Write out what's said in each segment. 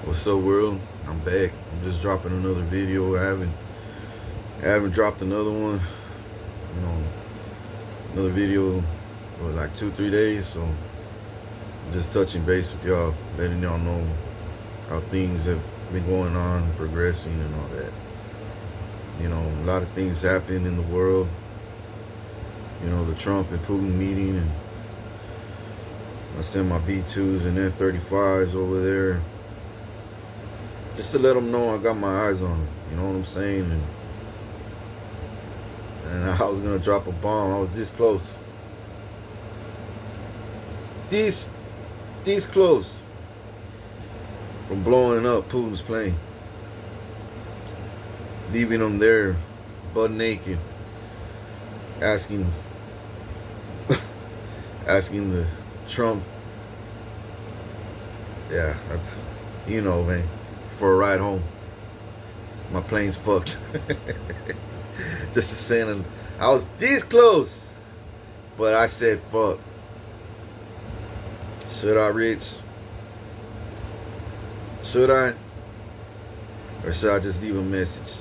What's up, world? I'm back. I'm just dropping another video. I haven't dropped another one. You know, another video for like 2-3 days. So I'm just touching base with y'all, letting y'all know how things have been going on, progressing, and all that. You know, a lot of things happen in the world. You know, the Trump and Putin meeting, and I sent my B2s and F-35s over there just to let them know I got my eyes on them. You know what I'm saying? And I was gonna drop a bomb. I was this close. This close from blowing up Putin's plane, leaving them there, butt naked, asking, asking the Trump, yeah, you know, man, for a ride home. My plane's fucked. Just to saying, I was this close, but I said fuck. Should I, Rich? Should I? Or should I just leave a message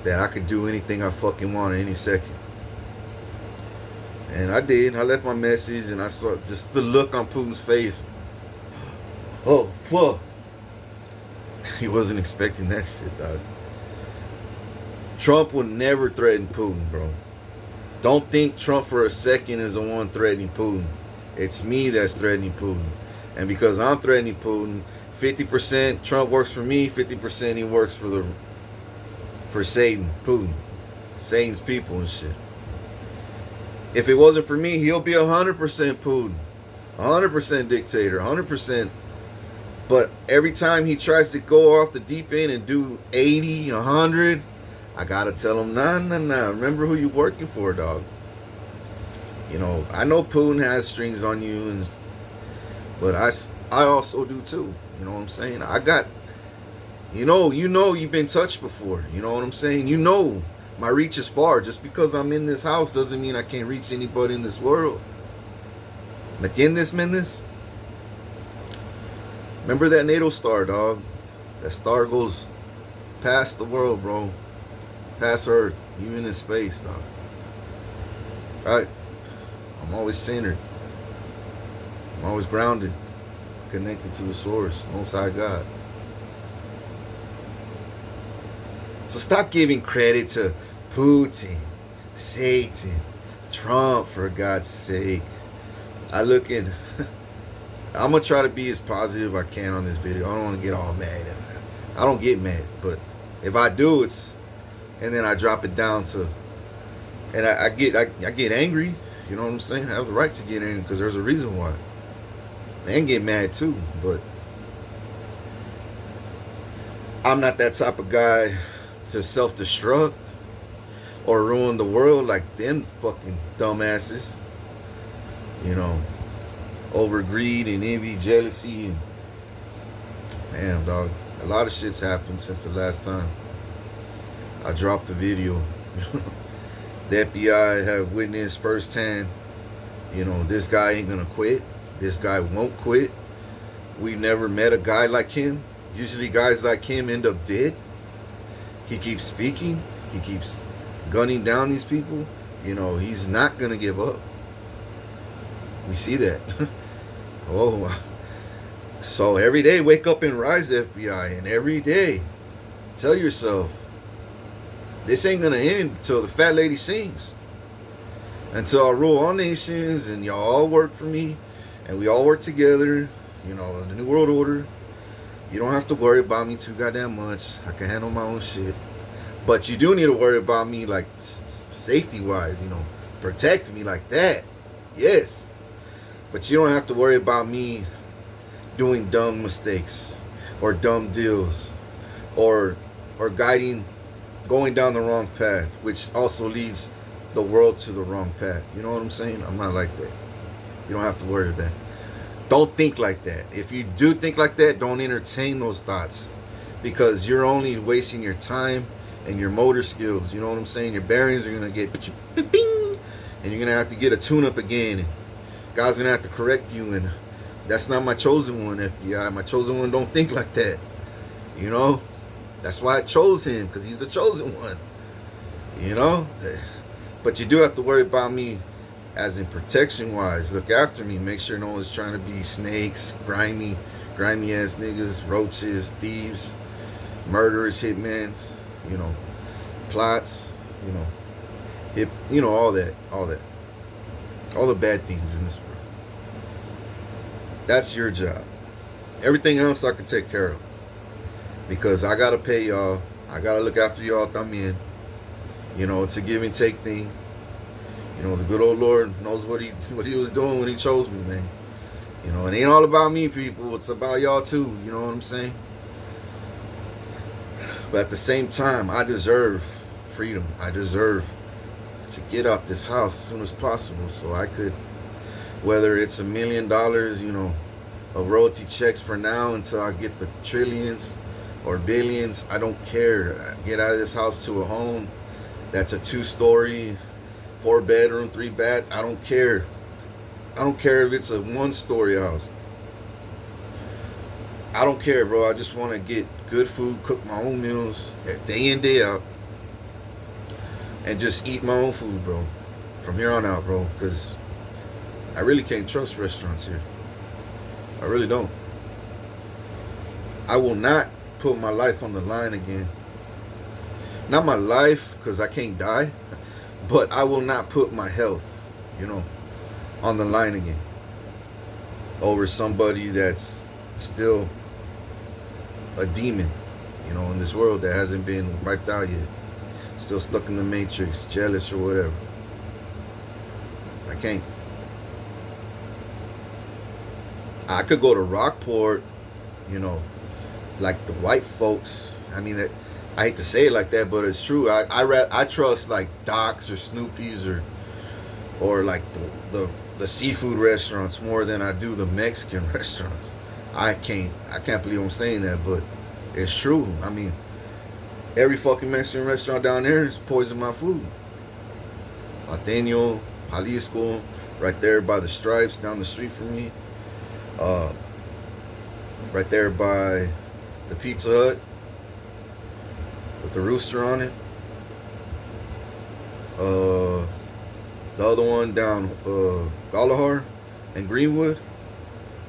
that I could do anything I fucking want at any second? And I did. I left my message, and I saw just the look on Putin's face. Oh, fuck. He wasn't expecting that shit, dog. Trump would never threaten Putin, bro. Don't think Trump for a second is the one threatening Putin. It's me that's threatening Putin. And because I'm threatening Putin, 50% Trump works for me, 50% he works for Satan, Putin. Satan's people and shit. If it wasn't for me, he'll be 100% Putin. 100% dictator, 100%. But every time he tries to go off the deep end and do 80, 100, I gotta tell him, nah. Remember who you're working for, dog. You know, I know Putin has strings on you, but I also do too. You know what I'm saying? I got, you know, you've been touched before. You know what I'm saying? You know, my reach is far. Just because I'm in this house doesn't mean I can't reach anybody in this world. ¿Me entiendes, Mendes? Remember that NATO star, dog. That star goes past the world, bro. Past Earth, even in space, dog. Right? I'm always centered. I'm always grounded, connected to the source, Most High God. So stop giving credit to Putin, Satan, Trump, for God's sake. I'm gonna try to be as positive as I can on this video. I don't want to get all mad. I don't get mad, but if I do, and then I drop it down to, and I get angry. You know what I'm saying? I have the right to get angry because there's a reason why. And get mad too, but I'm not that type of guy to self-destruct or ruin the world like them fucking dumbasses. You know, over greed and envy, jealousy, and damn, dog. A lot of shit's happened since the last time I dropped the video. The FBI have witnessed firsthand, you know, this guy ain't gonna quit. This guy won't quit. We've never met a guy like him. Usually guys like him end up dead. He keeps speaking. He keeps gunning down these people. You know, he's not gonna give up. We see that. Oh, so every day wake up and rise, FBI, and every day tell yourself, this ain't gonna end until the fat lady sings. Until I rule all nations and y'all all work for me and we all work together, you know, in the New World Order. You don't have to worry about me too goddamn much. I can handle my own shit. But you do need to worry about me, like, safety-wise, you know. Protect me like that. Yes. But you don't have to worry about me doing dumb mistakes or dumb deals or going down the wrong path, which also leads the world to the wrong path. You know what I'm saying? I'm not like that. You don't have to worry about that. Don't think like that. If you do think like that, don't entertain those thoughts, because you're only wasting your time and your motor skills. You know what I'm saying? Your bearings are going to get bing, and you're going to have to get a tune-up again. God's going to have to correct you and That's not my chosen one, FBI. My chosen one don't think like that. You know? That's why I chose him, because he's the chosen one. You know? But you do have to worry about me as in protection wise. Look after me. Make sure no one's trying to be snakes, grimy ass niggas, roaches, thieves, murderers, hitmans, you know, plots, you know, all that. All the bad things in this world. That's your job. Everything else I can take care of. Because I gotta pay y'all. I gotta look after y'all también. You know, it's a give and take thing. You know, the good old Lord knows what he was doing when he chose me, man. You know, it ain't all about me, people. It's about y'all too. You know what I'm saying? But at the same time, I deserve freedom. I deserve to get out this house as soon as possible, so I could, whether it's $1 million, you know, of royalty checks for now until I get the trillions or billions, I don't care. Get out of this house to a home that's a 2-story, 4-bedroom, 3-bath. I don't care. I don't care if it's a 1-story house. I don't care, bro. I just want to get good food, cook my own meals day in, day out, and just eat my own food, bro, from here on out, bro, because I really can't trust restaurants here. I really don't. I will not put my life on the line again. Not my life, because I can't die, but I will not put my health, you know, on the line again over somebody that's still a demon, you know, in this world that hasn't been wiped out yet. Still stuck in the matrix, jealous or whatever. I can't. I could go to Rockport, you know, like the white folks. I mean, I hate to say it like that, but it's true. I trust like Doc's or Snoopy's or like the seafood restaurants more than I do the Mexican restaurants. I can't believe I'm saying that, but it's true. I mean, every fucking Mexican restaurant down there is poisoning my food. Pateño, Jalisco, right there by the Stripes down the street from me. Right there by the Pizza Hut with the rooster on it. The other one down Galahar and Greenwood.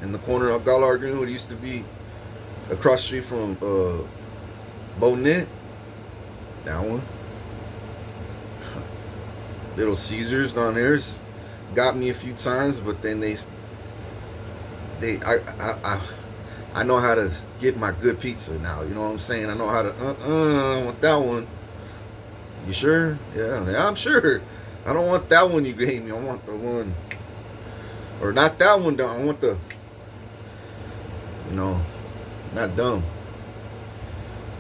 In the corner of Galahar Greenwood used to be across the street from Bonet. That one. Little Caesars down there's got me a few times, but then I know how to get my good pizza now. You know what I'm saying? I know how to I want that one. You sure? Yeah, I'm sure. I don't want that one you gave me. I want the one, or not that one. Down. I want the, you know, not dumb.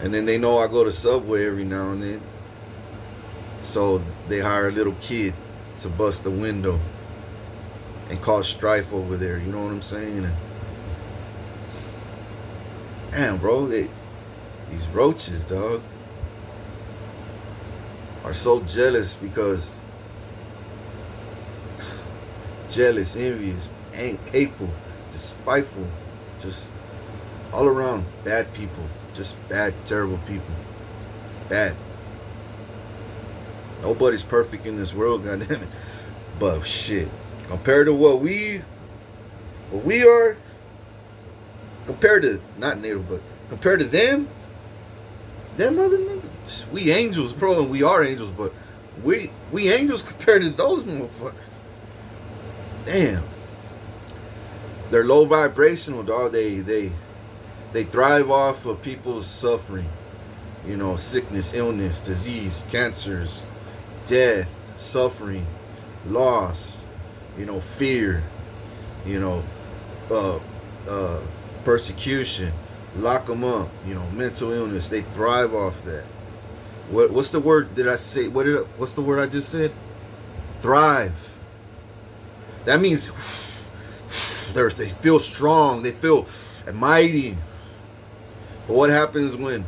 And then they know I go to Subway every now and then, so they hire a little kid to bust the window and cause strife over there. You know what I'm saying? And, damn, bro, these roaches, dog, are so jealous because jealous, envious, hateful, just spiteful, just all around bad people, just bad, terrible people, bad. Nobody's perfect in this world, goddammit. But shit, compared to what we are, compared to not native, but compared to them other niggas, we angels, bro, and we are angels, but we angels compared to those motherfuckers. Damn, they're low vibrational, dog. They thrive off of people's suffering, you know, sickness, illness, disease, cancers, death, suffering, loss, you know, fear, you know, persecution, lock them up, you know, mental illness. They thrive off that. What's the word did I say? What's the word I just said? Thrive. That means they feel strong. They feel mighty. But what happens when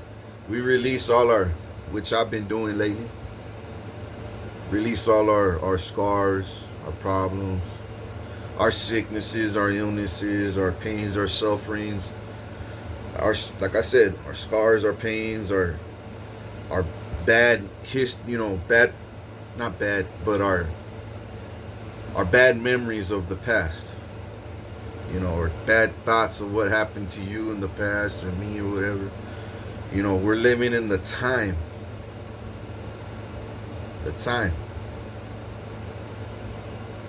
we release all our, which I've been doing lately, release all our scars, our problems, our sicknesses, our illnesses, our pains, our sufferings, our, like I said, our scars, our pains, our bad bad, not bad, but our bad memories of the past, or bad thoughts of what happened to you in the past or me or whatever. We're living in the time. The time.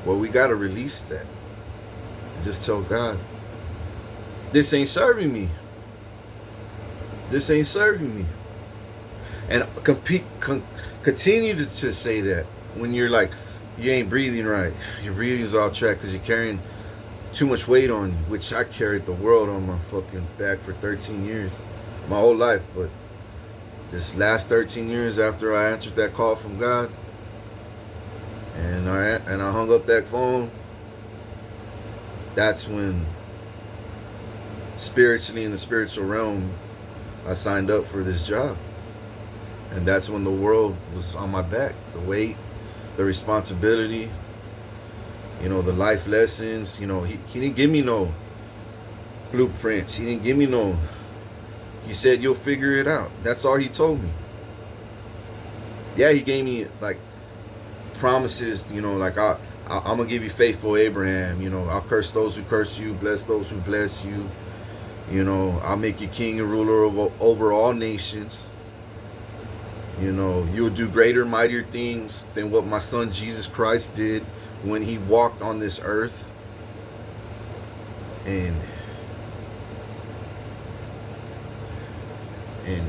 Well, we got to release that. Just tell God, this ain't serving me. This ain't serving me. And continue to say that when you're like, you ain't breathing right. Your breathing's off track because you're carrying too much weight on you, which I carried the world on my fucking back for 13 years. My whole life. But this last 13 years after I answered that call from God, and I hung up that phone, that's when spiritually, in the spiritual realm, I signed up for this job. And that's when the world was on my back. The weight, the responsibility, the life lessons. He didn't give me no blueprints. He didn't give me no. He said, you'll figure it out. That's all he told me. Yeah, he gave me like promises, like I'm gonna give you faithful Abraham. I'll curse those who curse you, bless those who bless you. I'll make you king and ruler over all nations. You'll do greater, mightier things than what my son Jesus Christ did when he walked on this earth. And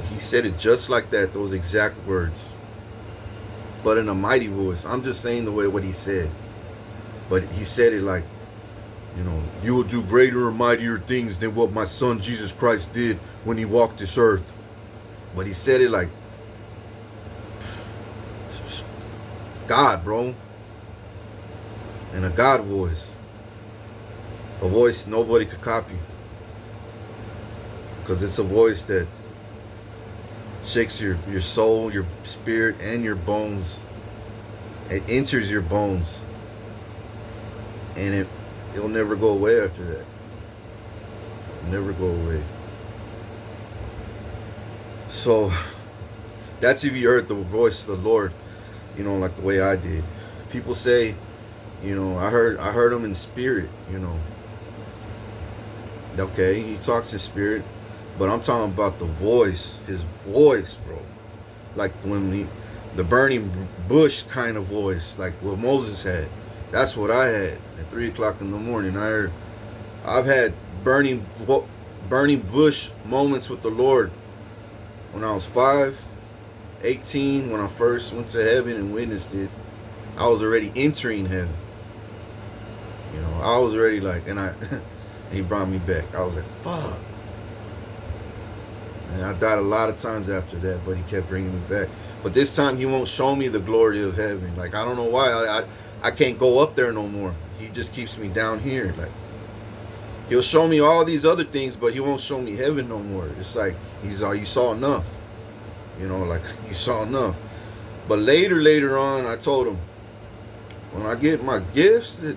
he said it just like that, those exact words, but in a mighty voice. I'm just saying the way what he said, but he said it like, you will do greater or mightier things than what my son Jesus Christ did when he walked this earth. But he said it like God, bro. In a God voice. A voice nobody could copy. Because it's a voice that shakes your soul, your spirit, and your bones. It enters your bones. And it'll never go away after that. It'll never go away. So, that's if you heard the voice of the Lord, like the way I did. People say, I heard him in spirit, Okay, he talks in spirit, but I'm talking about the voice, his voice, bro. Like when the burning bush kind of voice, like what Moses had. That's what I had at 3 o'clock in the morning. I've had burning bush moments with the Lord when I was 5, 18, when I first went to heaven and witnessed it. I was already entering heaven. I was already like, and he brought me back. I was like, fuck. And I died a lot of times after that, but he kept bringing me back. But this time he won't show me the glory of heaven. Like, I don't know why. I can't go up there no more. He just keeps me down here. Like, he'll show me all these other things, but he won't show me heaven no more. It's like, you saw enough. Like, you saw enough. But later on, I told him, when I get my gifts that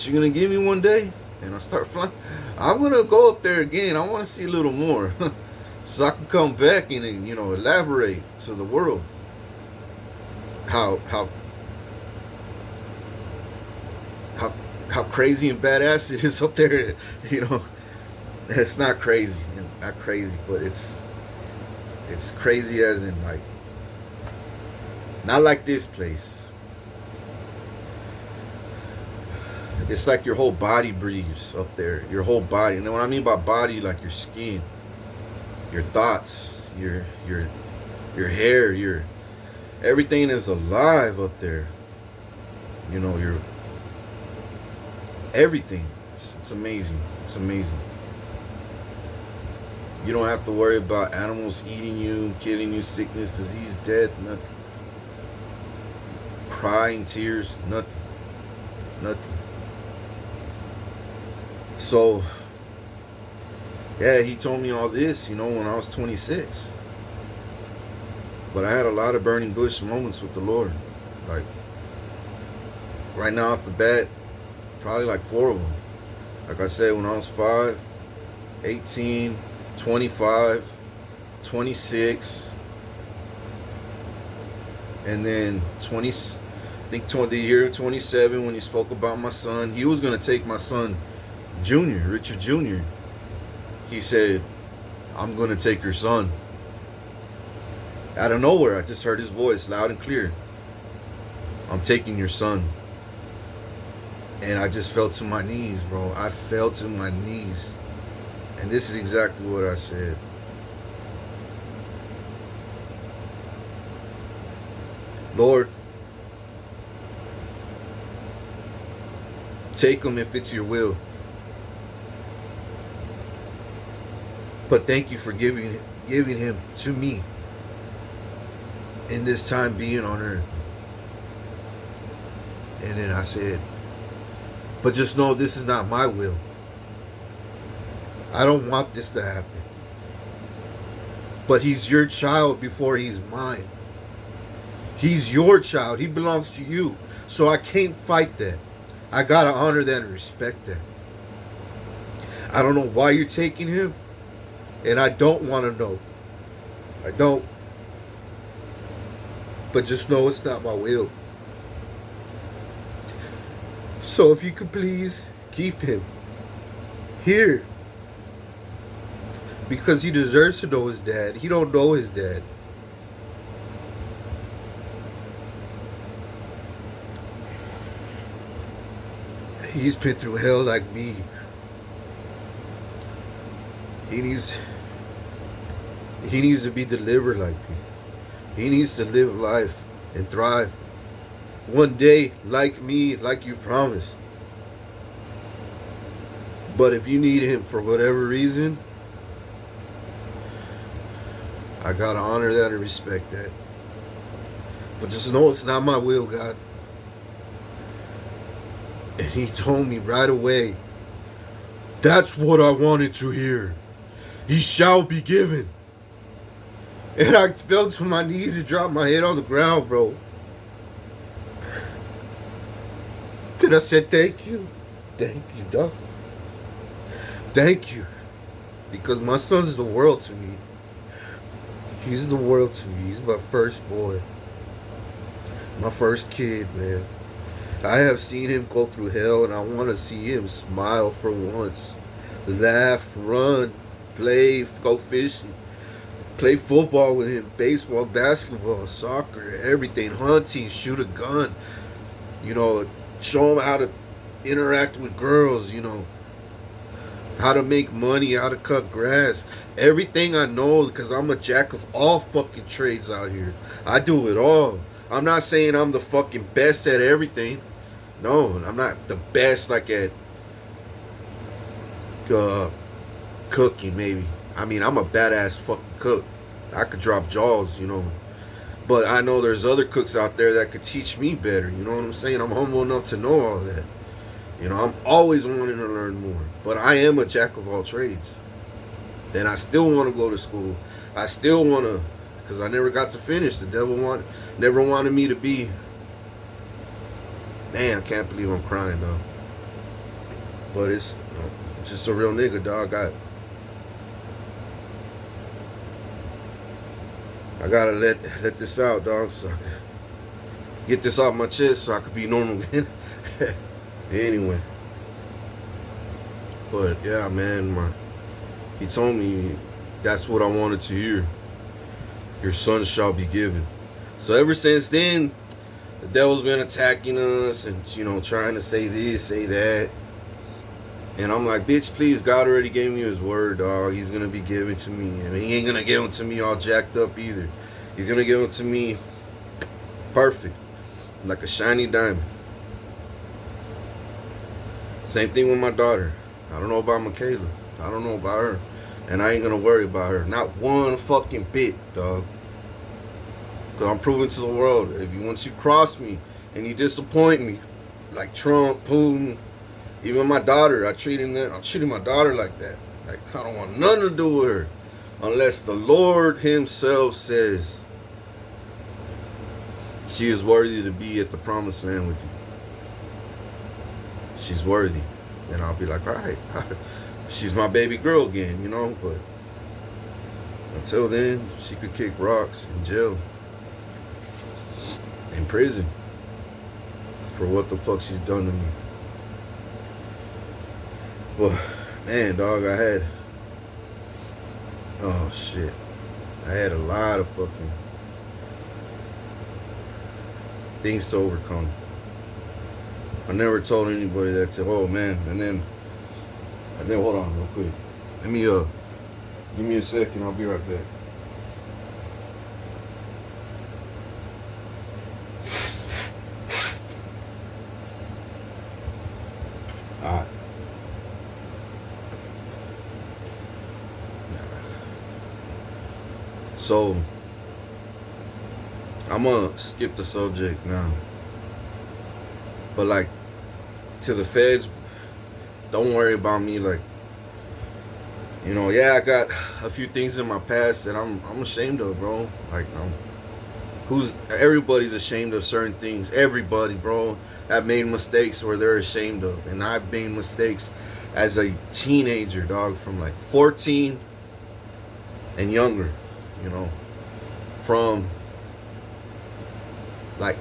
you're going to give me one day, and I start flying, I'm going to go up there again. I want to see a little more. So I can come back and, elaborate to the world how crazy and badass it is up there. It's not crazy, but it's crazy as in, like, not like this place. It's like your whole body breathes up there. Your whole body. And when I mean by body, like your skin, your thoughts, your hair, everything is alive up there. Your everything. It's amazing. It's amazing. You don't have to worry about animals eating you, killing you, sickness, disease, death, nothing. Crying, tears, nothing. Nothing. So, yeah, he told me all this, when I was 26. But I had a lot of burning bush moments with the Lord. Like, right now off the bat, Probably like 4 of them. Like I said, when I was 5, 18, 25, 26, and then 20, I think the year 27 when he spoke about my son. He was going to take my son, Junior, Richard Jr. He said, I'm going to take your son. Out of nowhere, I just heard his voice loud and clear. I'm taking your son. And I just fell to my knees, bro. I fell to my knees. And this is exactly what I said. Lord, take him if it's your will. But thank you for giving him to me in this time being on earth. And then I said, but just know this is not my will. I don't want this to happen. But he's your child before he's mine. He's your child. He belongs to you. So I can't fight that. I gotta honor that and respect that. I don't know why you're taking him. And I don't want to know. I don't. But just know it's not my will. So if you could please keep him here. Because he deserves to know his dad. He don't know his dad. He's been through hell like me. He needs to be delivered like me. He needs to live life and thrive. One day, like me, like you promised. But if you need him for whatever reason, I gotta honor that and respect that. But just know it's not my will, God. And he told me right away, that's what I wanted to hear. He shall be given. And I fell to my knees and dropped my head on the ground, bro. Then I said, thank you. Thank you, dog. Thank you. Because my son's the world to me. He's the world to me. He's my first boy. My first kid, man. I have seen him go through hell, and I want to see him smile for once. Laugh, run, play, go fishing. Play football with him, baseball, basketball, soccer, everything, hunting, shoot a gun. You know, show him how to interact with girls, you know. How to make money, how to cut grass. Everything I know, because I'm a jack of all fucking trades out here. I do it all. I'm not saying I'm the fucking best at everything. No, I'm not the best like at cooking, maybe. I mean, I'm a badass fucking cook. I could drop jaws, you know. But I know there's other cooks out there that could teach me better. You know what I'm saying? I'm humble enough to know all that. You know, I'm always wanting to learn more. But I am a jack of all trades. And I still want to go to school. I still want to, because I never got to finish. The devil never wanted me to be. Damn, I can't believe I'm crying, dog. But it's just a real nigga, dog. I gotta let this out, dog, so I can get this off my chest so I could be normal again. Anyway. But yeah, man, he told me that's what I wanted to hear. Your son shall be given. So ever since then, the devil's been attacking us and, you know, trying to say this, say that. And I'm like, bitch, please, God already gave me his word, dog. He's going to be given to me. I mean, he ain't going to give it to me all jacked up either. He's going to give it to me perfect, like a shiny diamond. Same thing with my daughter. I don't know about Michaela. I don't know about her. And I ain't going to worry about her. Not one fucking bit, dog. Because I'm proving to the world, once you cross me and you disappoint me, like Trump, Putin, even my daughter, I'm treating my daughter like that. Like, I don't want nothing to do with her unless the Lord himself says she is worthy to be at the promised land with you. she's worthy, then I'll be like, all right, she's my baby girl again, you know. But until then, she could kick rocks in jail, in prison, for what the fuck she's done to me. Well, man, dog, oh shit, I had a lot of fucking things to overcome. I never told anybody that till, oh man, and then hold on real quick. Let me give me a second, I'll be right back. Alright. So I'm gonna skip the subject now. But like, to the feds, don't worry about me. Like, you know, yeah, I got a few things in my past that I'm ashamed of, bro. Like, everybody's ashamed of certain things. Everybody, bro. I've made mistakes where they're ashamed of, and I've made mistakes as a teenager, dog, from like 14 and younger. You know, from like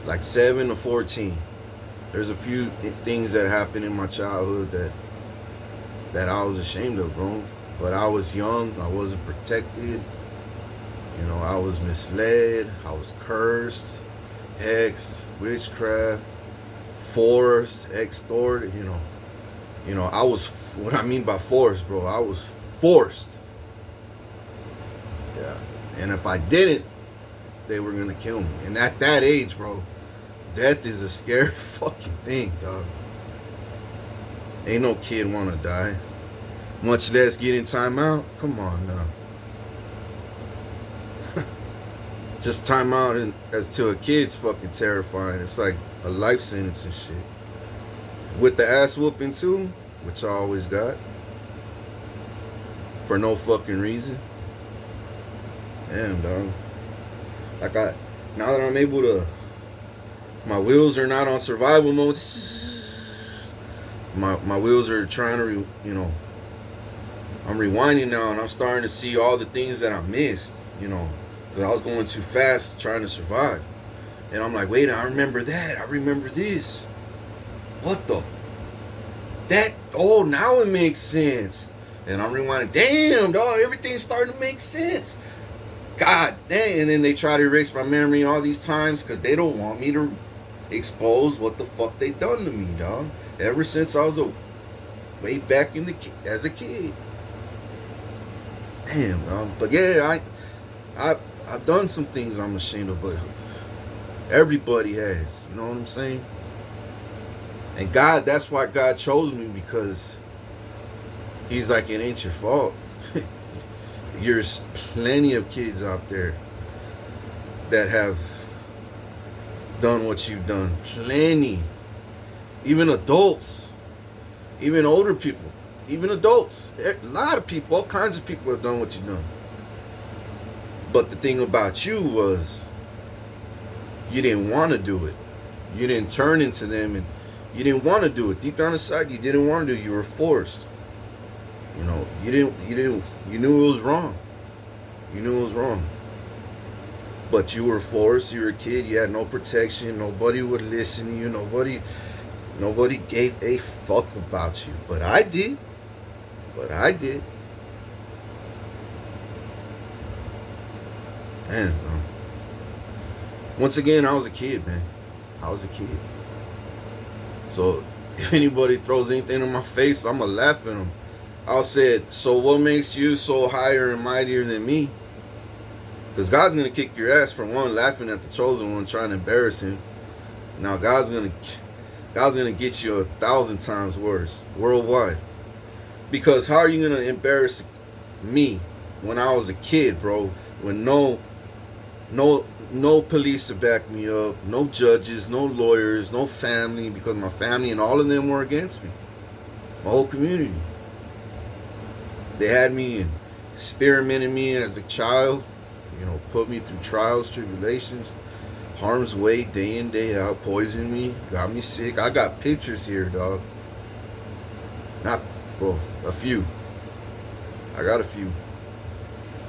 like 7 to 14. There's a few things that happened in my childhood that I was ashamed of, bro. But I was young, I wasn't protected. You know, I was misled, I was cursed, hexed, witchcraft, forced, extorted, you know. You know, I was, what I mean by forced, bro, I was forced. Yeah. And if I didn't, they were gonna kill me. And at that age, bro, death is a scary fucking thing, dog. Ain't no kid wanna die. Much less get in timeout. Come on now. Just timeout and as to a kid's fucking terrifying. It's like a life sentence and shit. With the ass whooping too, which I always got. For no fucking reason. Damn, dog. Like now that I'm able to, my wheels are not on survival mode. My wheels are trying to, you know, I'm rewinding now and I'm starting to see all the things that I missed, you know, because I was going too fast trying to survive. And I'm like, wait, I remember that. I remember this. What the? Oh, now it makes sense. And I'm rewinding. Damn, dog, everything's starting to make sense. God dang. And then they try to erase my memory all these times because they don't want me to expose what the fuck they done to me, dog. Ever since I was way back as a kid. Damn, dog. But yeah, I've done some things I'm ashamed of, but everybody has. You know what I'm saying? And God, that's why God chose me, because He's like, it ain't your fault. There's plenty of kids out there that have done what you've done. Plenty. Even adults. Even older people. Even adults. A lot of people, all kinds of people have done what you've done. But the thing about you was, you didn't want to do it. You didn't turn into them, and you didn't want to do it. Deep down inside, you didn't want to do it. You were forced. You know, you knew it was wrong. You knew it was wrong. But you were forced. You were a kid. You had no protection. Nobody would listen to you. Nobody gave a fuck about you. But I did. Man, once again, I was a kid, man. I was a kid. So if anybody throws anything in my face, I'm going to laugh at them. I'll say, so what makes you so higher and mightier than me? Because God's going to kick your ass for one, laughing at the chosen one, trying to embarrass him. Now God's going to get you 1,000 times worse, worldwide. Because how are you going to embarrass me when I was a kid, bro? When no police to back me up, no judges, no lawyers, no family, because my family and all of them were against me. My whole community. They had me and experimented me as a child, you know, put me through trials, tribulations, harm's way, day in, day out, poisoned me, got me sick. I got pictures here, dog. Not, well, a few. I got a few.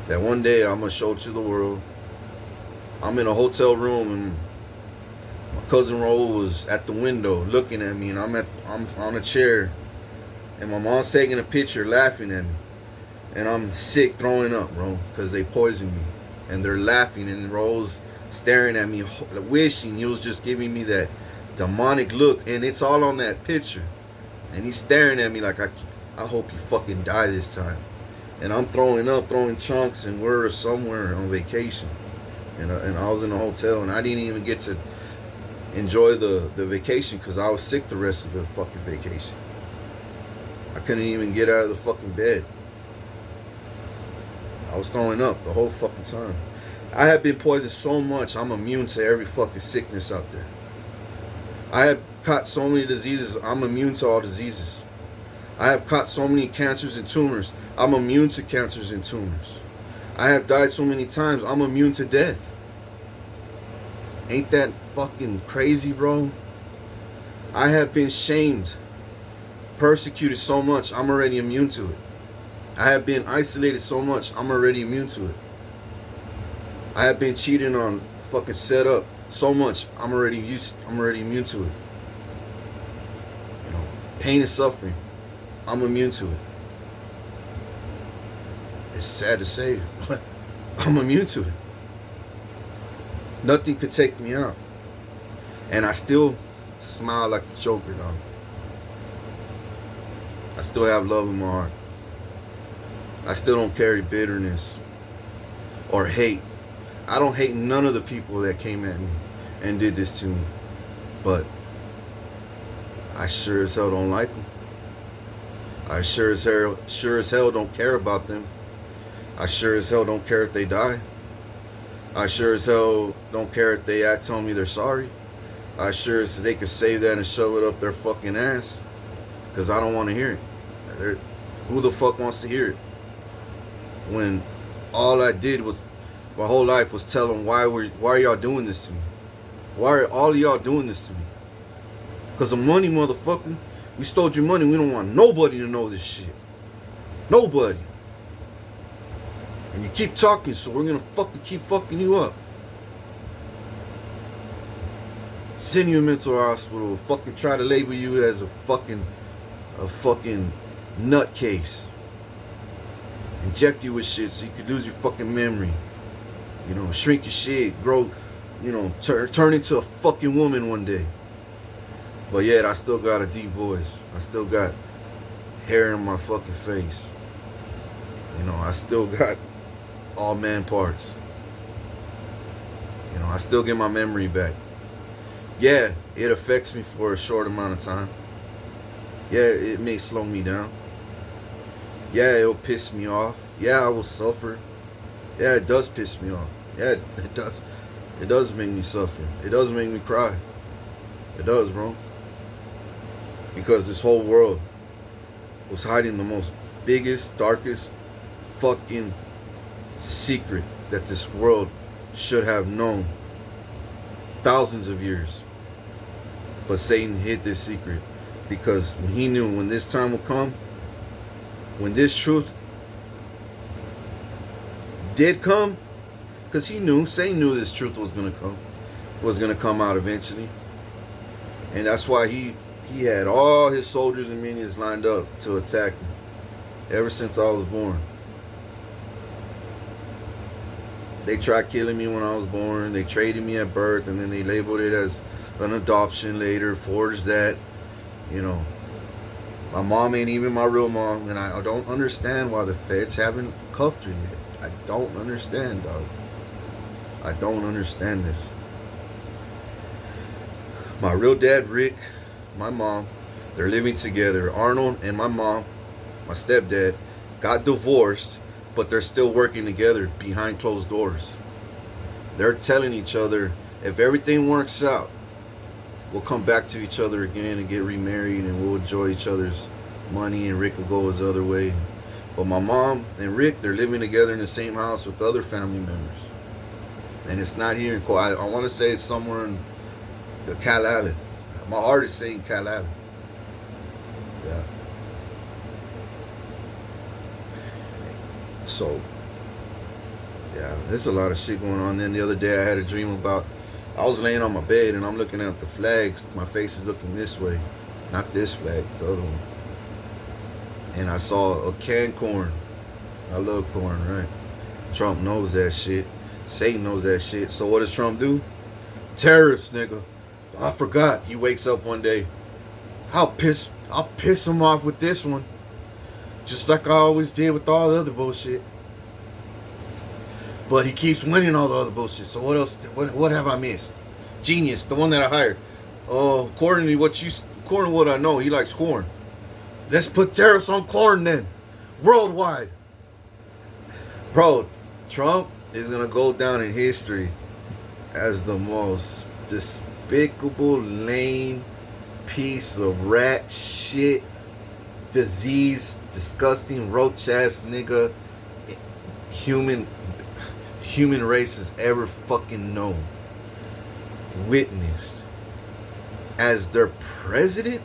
That one day I'm gonna show to the world. I'm in a hotel room and my cousin Raul was at the window looking at me, and I'm on a chair, and my mom's taking a picture, laughing at me, and I'm sick, throwing up, bro, because they poisoned me, and they're laughing, and Raul's staring at me, wishing he was just giving me that demonic look, and it's all on that picture, and he's staring at me like I hope you fucking die this time, and I'm throwing up, throwing chunks, and we're somewhere on vacation, and I was in a hotel, and I didn't even get to enjoy the vacation because I was sick the rest of the fucking vacation. I couldn't even get out of the fucking bed. I was throwing up the whole fucking time. I have been poisoned so much, I'm immune to every fucking sickness out there. I have caught so many diseases, I'm immune to all diseases. I have caught so many cancers and tumors, I'm immune to cancers and tumors. I have died so many times, I'm immune to death. Ain't that fucking crazy, bro? I have been shamed, persecuted so much, I'm already immune to it. I have been isolated so much, I'm already immune to it. I have been cheated on, fucking set up so much, I'm already immune to it. You know, pain and suffering, I'm immune to it. It's sad to say, but I'm immune to it. Nothing could take me out. And I still smile like the Joker, dog. I still have love in my heart. I still don't carry bitterness or hate. I don't hate none of the people that came at me and did this to me. But I sure as hell don't like them. I sure as hell don't care about them. I sure as hell don't care if they die. I sure as hell don't care if they tell me they're sorry. I sure as they could save that and shove it up their fucking ass. Because I don't want to hear it. Who the fuck wants to hear it? When all I did was, my whole life was tell them, why are y'all doing this to me? Why are all of y'all doing this to me? Because of money, motherfucker. We stole your money. We don't want nobody to know this shit. Nobody. And you keep talking, so we're gonna fucking keep fucking you up. Send you to a mental hospital, fucking try to label you as a fucking nutcase. Inject you with shit so you could lose your fucking memory. You know, shrink your shit, grow, you know, turn into a fucking woman one day. But yet I still got a deep voice. I still got hair in my fucking face. You know, I still got all man parts. You know, I still get my memory back. Yeah, it affects me for a short amount of time. Yeah, it may slow me down. Yeah, it'll piss me off. Yeah, I will suffer. Yeah, it does piss me off. Yeah, it does. It does make me suffer. It does make me cry. It does, bro. Because this whole world was hiding the most biggest, darkest fucking secret that this world should have known thousands of years. But Satan hid this secret because when he knew when this time would come, when this truth did come, because Satan knew this truth was going to come out eventually. And that's why he had all his soldiers and minions lined up to attack me ever since I was born. They tried killing me when I was born. They traded me at birth, and then they labeled it as an adoption later, forged that. You know, my mom ain't even my real mom, and I don't understand why the feds haven't cuffed her yet. I don't understand, dog. I don't understand this. My real dad, Rick, my mom, they're living together. Arnold and my mom, my stepdad, got divorced, but they're still working together behind closed doors. They're telling each other, if everything works out, we'll come back to each other again and get remarried, and we'll enjoy each other's money, and Rick will go his other way. But my mom and Rick, they're living together in the same house with other family members. And it's not here in I want to say it's somewhere in the Cal Island. My heart is saying Cal Island. Yeah. So, yeah, there's a lot of shit going on. Then the other day I had a dream about, I was laying on my bed and I'm looking at the flags. My face is looking this way. Not this flag, the other one. And I saw a canned corn. I love corn, right? Trump knows that shit. Satan knows that shit. So what does Trump do? Terrorists, nigga. I forgot. He wakes up one day. I'll piss him off with this one. Just like I always did with all the other bullshit. But he keeps winning all the other bullshit. So what else? What have I missed? Genius, the one that I hired. According to what I know, he likes corn. Let's put tariffs on corn then, worldwide. Bro, Trump is gonna go down in history as the most despicable, lame piece of rat shit, disease, disgusting, roach ass nigga human race has ever fucking known, witnessed. As their president,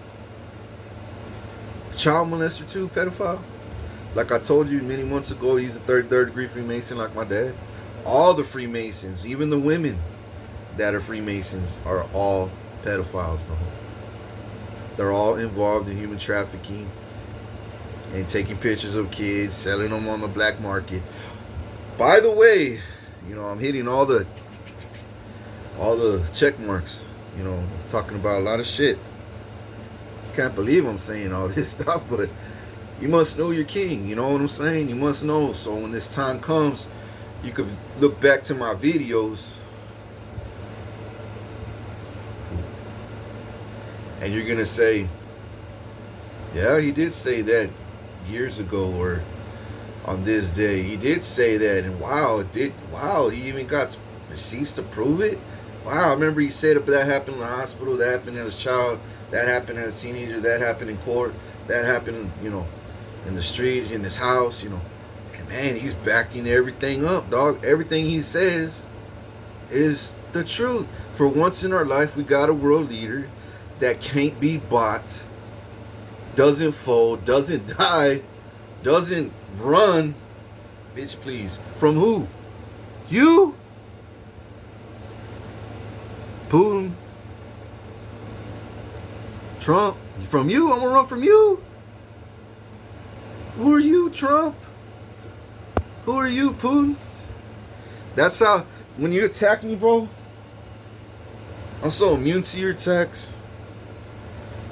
child molester too, pedophile. Like I told you many months ago, he's a third degree Freemason like my dad. All the Freemasons, even the women that are Freemasons, are all pedophiles, bro. They're all involved in human trafficking and taking pictures of kids, selling them on the black market. By the way, I'm hitting all the check marks. Talking about a lot of shit. Can't believe I'm saying all this stuff, but you must know your king. You know what I'm saying? You must know. So when this time comes, you could look back to my videos and you're gonna say, yeah, he did say that years ago, or on this day he did say that, and wow, he even got receipts to prove it. Wow, I remember he said that happened in the hospital, that happened as a child, that happened as a teenager, that happened in court, that happened, in the street, in his house, And man, he's backing everything up, dog. Everything he says is the truth. For once in our life, we got a world leader that can't be bought, doesn't fold, doesn't die, doesn't run. Bitch, please. From who? You? Putin? Trump? From you? I'm gonna run from you? Who are you, Trump? Who are you, Putin? That's how, when you attack me, bro, I'm so immune to your attacks.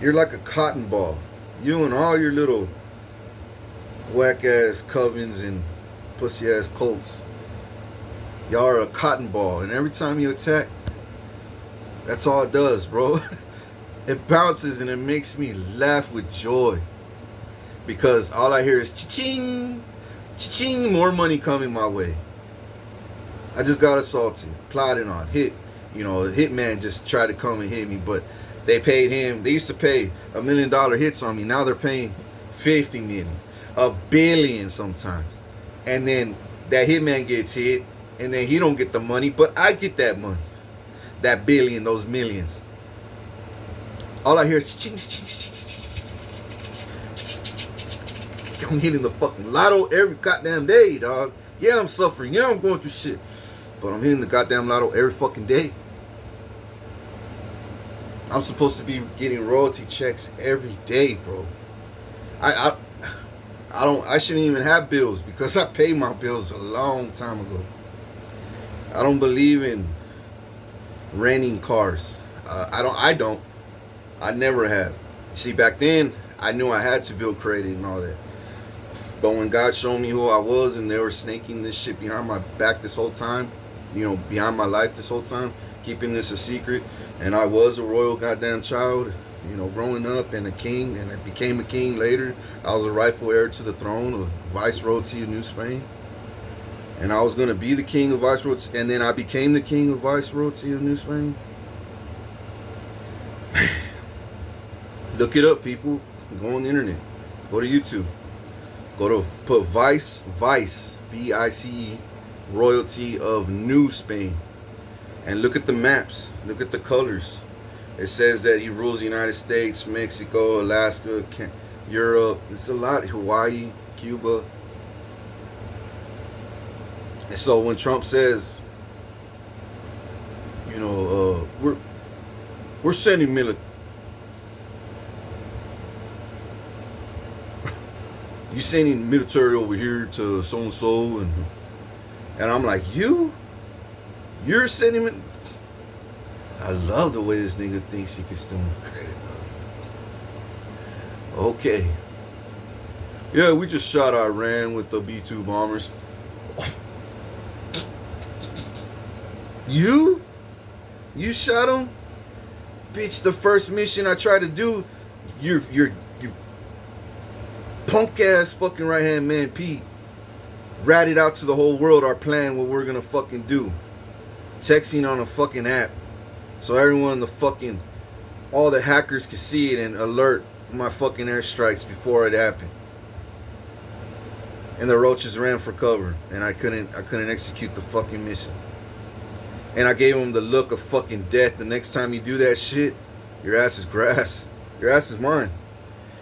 You're like a cotton ball. You and all your little whack-ass covens and pussy-ass colts. Y'all are a cotton ball. And every time you attack, that's all it does, bro. It bounces and it makes me laugh with joy. Because all I hear is cha-ching, cha-ching, more money coming my way. I just got assaulted, plotted on, hit. A hitman just tried to come and hit me, but they paid him. They used to pay $1 million hits on me. Now they're paying 50 million, $1 billion sometimes. And then that hitman gets hit, and then he don't get the money, but I get that money. That billion, those millions. All I hear is ching, ching, ching, ching. I'm hitting the fucking lotto every goddamn day, dog. Yeah, I'm suffering. Yeah, I'm going through shit. But I'm hitting the goddamn lotto every fucking day. I'm supposed to be getting royalty checks every day, bro. I shouldn't even have bills because I paid my bills a long time ago. I don't believe in renting cars. I never have. See, back then I knew I had to build credit and all that. But when God showed me who I was and they were snaking this shit behind my back this whole time, behind my life this whole time, keeping this a secret, and I was a royal goddamn child, growing up, and a king, and I became a king later. I was a rightful heir to the throne of Viceroyalty of New Spain, and I was going to be the king of Viceroyalty, and then I became the king of Viceroyalty of New Spain. Look it up, people. Go on the internet. Go to YouTube. Put Vice, V-I-C-E, Royalty of New Spain. And look at the maps. Look at the colors. It says that he rules the United States, Mexico, Alaska, Europe. It's a lot. Hawaii, Cuba. And so when Trump says, you know, we're sending military. You sending military over here to so and so, and I'm like, you're sending. I love the way this nigga thinks he can steal my credit. Okay. Yeah, we just shot Iran with the B-2 bombers. You shot them, bitch. The first mission I tried to do, your punk ass fucking right hand man Pete ratted out to the whole world our plan, what we're gonna fucking do. Texting on a fucking app, so everyone, all the hackers could see it and alert my fucking airstrikes before it happened. And the roaches ran for cover, and I couldn't execute the fucking mission. And I gave him the look of fucking death. The next time you do that shit, your ass is grass. Your ass is mine.